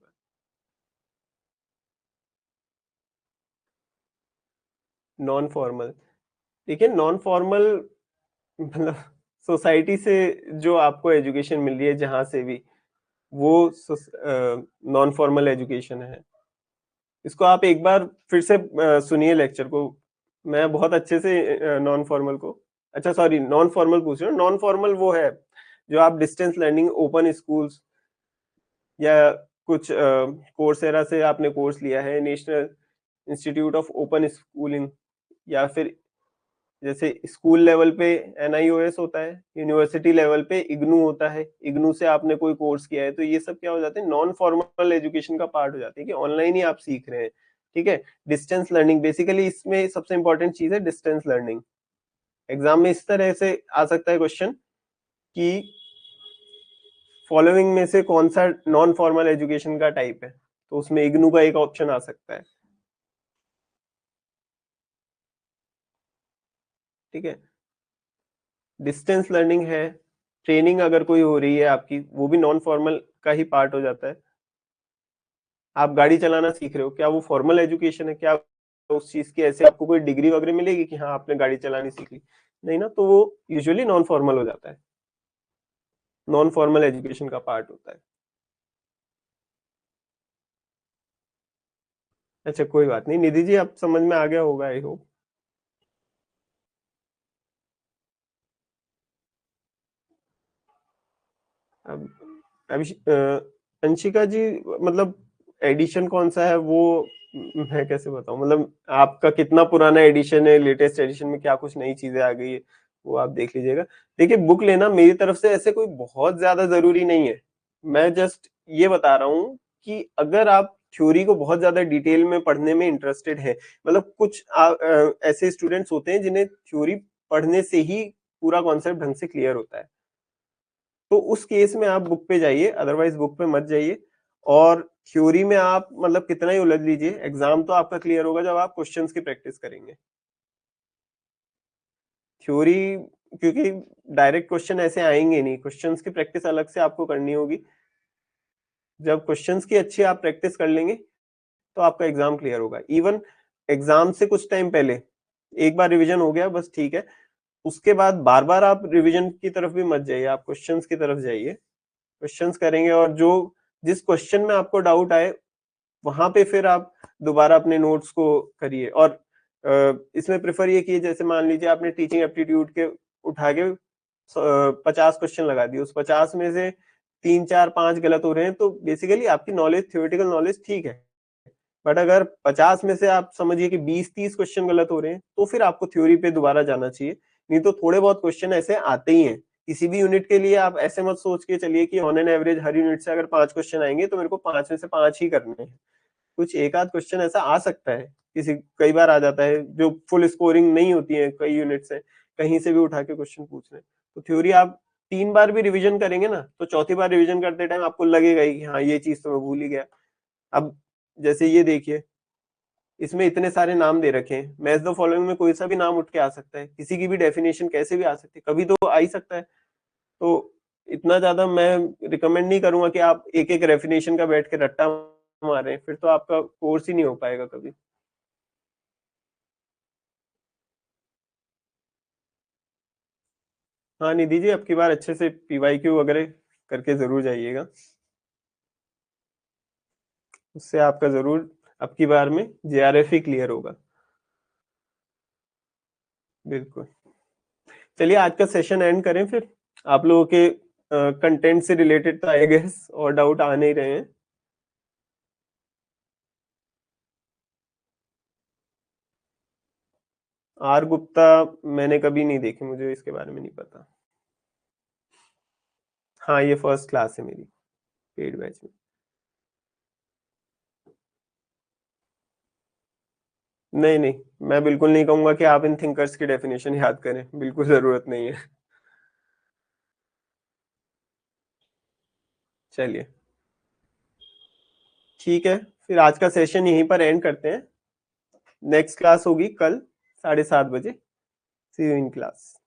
नॉन फॉर्मल, देखिए नॉन फॉर्मल मतलब सोसाइटी से जो आपको एजुकेशन मिल रही है, जहां से भी, वो नॉन फॉर्मल एजुकेशन है। इसको आप एक बार फिर से सुनिए लेक्चर को। मैं बहुत अच्छे से नॉन फॉर्मल को, अच्छा सॉरी, नॉन फॉर्मल पूछ रहा हूँ। नॉन फॉर्मल वो है जो आप डिस्टेंस लर्निंग, ओपन स्कूल्स, या कुछ कोर्सेरा से आपने कोर्स लिया है, national institute of open schooling, या फिर जैसे स्कूल लेवल पे एनआईओएस होता है, यूनिवर्सिटी लेवल पे इग्नू होता है, इग्नू से आपने कोई कोर्स किया है, तो ये सब क्या हो जाते हैं? नॉन फॉर्मल एजुकेशन का पार्ट हो जाते हैं, कि ऑनलाइन ही आप सीख रहे हैं, ठीक है? डिस्टेंस लर्निंग, बेसिकली इसमें सबसे इंपॉर्टेंट चीज है डिस्टेंस लर्निंग। एग्जाम में इस तरह से आ सकता है क्वेश्चन कि फॉलोइंग में से कौन सा नॉन फॉर्मल एजुकेशन का टाइप है, तो उसमें इग्नू का एक ऑप्शन आ सकता है। ठीक है, डिस्टेंस लर्निंग है, ट्रेनिंग अगर कोई हो रही है आपकी, वो भी नॉन फॉर्मल का ही पार्ट हो जाता है। आप गाड़ी चलाना सीख रहे हो, क्या वो फॉर्मल एजुकेशन है? क्या उस चीज की ऐसे आपको कोई डिग्री वगैरह मिलेगी कि हाँ आपने गाड़ी चलानी सीख ली? नहीं ना, तो वो यूजुअली नॉन फॉर्मल हो जाता है, नॉन फॉर्मल एजुकेशन का पार्ट होता है। अच्छा कोई बात नहीं निधि जी, आप समझ में आ गया होगा आई होप। अब अभी अंशिका जी, मतलब एडिशन कौन सा है वो मैं कैसे बताऊं? मतलब आपका कितना पुराना एडिशन है, लेटेस्ट एडिशन में क्या कुछ नई चीजें आ गई है, वो आप देख लीजिएगा। देखिए बुक लेना मेरी तरफ से ऐसे कोई बहुत ज्यादा जरूरी नहीं है। मैं जस्ट ये बता रहा हूँ कि अगर आप थ्योरी को बहुत ज्यादा डिटेल में पढ़ने में इंटरेस्टेड है, मतलब कुछ ऐसे स्टूडेंट्स होते हैं जिन्हें थ्योरी पढ़ने से ही पूरा कॉन्सेप्ट ढंग से क्लियर होता है, तो उस केस में आप बुक पे जाइए, अदरवाइज बुक पे मत जाइए। और थ्योरी में आप मतलब कितना ही उलझ लीजिए, एग्जाम तो आपका क्लियर होगा जब आप क्वेश्चंस की प्रैक्टिस करेंगे। थ्योरी, क्योंकि डायरेक्ट क्वेश्चन ऐसे आएंगे नहीं, क्वेश्चंस की प्रैक्टिस अलग से आपको करनी होगी। जब क्वेश्चंस की अच्छी आप प्रैक्टिस कर लेंगे तो आपका एग्जाम क्लियर होगा। इवन एग्जाम से कुछ टाइम पहले एक बार रिवीजन हो गया बस ठीक है, उसके बाद बार बार आप रिवीजन की तरफ भी मत जाइए, आप क्वेश्चंस की तरफ जाइए। क्वेश्चंस करेंगे और जो जिस क्वेश्चन में आपको डाउट आए वहां पे फिर आप दोबारा अपने नोट्स को करिए। और इसमें प्रेफर ये किए, जैसे मान लीजिए आपने टीचिंग एप्टीट्यूड के उठा के 50 क्वेश्चन लगा दिए, उस 50 में से 3 4 5 गलत हो रहे हैं, तो बेसिकली आपकी नॉलेज, थ्योरेटिकल नॉलेज ठीक है। बट अगर 50 में से आप समझिए कि 20 30 क्वेश्चन गलत हो रहे हैं, तो फिर आपको थ्योरी पे दोबारा जाना चाहिए। नहीं तो थोड़े बहुत क्वेश्चन ऐसे आते ही हैं। किसी भी यूनिट के लिए आप ऐसे मत सोच के चलिए कि on an average her unit से अगर 5 क्वेश्चन आएंगे तो मेरे को 5 में से 5 ही करने हैं। कुछ एक आध क्वेश्चन ऐसा आ सकता है, किसी कई बार आ जाता है जो फुल स्कोरिंग नहीं होती है, कई यूनिट से कहीं से भी उठा के क्वेश्चन पूछ रहे हैं। तो थ्योरी आप 3 बार भी रिवीजन करेंगे ना, तो चौथी बार रिवीजन करते टाइम आपको लगेगा ही कि हाँ ये चीज तो मैं भूल ही गया। अब जैसे ये देखिए, इसमें इतने सारे नाम दे रखे हैं, मैच द फॉलोइंग में कोई सा भी नाम उठ के आ सकता है, किसी की भी डेफिनेशन कैसे भी आ सकती है, कभी तो आ ही सकता है। तो इतना ज्यादा मैं रिकमेंड नहीं करूंगा कि आप एक एक डेफिनेशन का बैठ के रट्टा मारें, फिर तो आपका कोर्स ही नहीं हो पाएगा कभी। हाँ निधि जी, अब की बार अच्छे से पीवाईक्यू वगैरह करके जरूर जाइएगा, उससे आपका जरूर अब की बार में जेआरएफ ही क्लियर होगा। बिल्कुल। चलिए आज का सेशन एंड करें फिर। आप लोगों के कंटेंट से रिलेटेड तो आई गेस और डाउट आ नहीं रहे हैं। आर गुप्ता मैंने कभी नहीं देखी, मुझे इसके बारे में नहीं पता। हाँ ये फर्स्ट क्लास है मेरी पेड बैच में। नहीं नहीं, मैं बिल्कुल नहीं कहूंगा कि आप इन थिंकर्स की डेफिनेशन याद करें, बिल्कुल जरूरत नहीं है। चलिए ठीक है, फिर आज का सेशन यहीं पर एंड करते हैं। नेक्स्ट क्लास होगी कल 7:30 बजे। सी यू इन क्लास।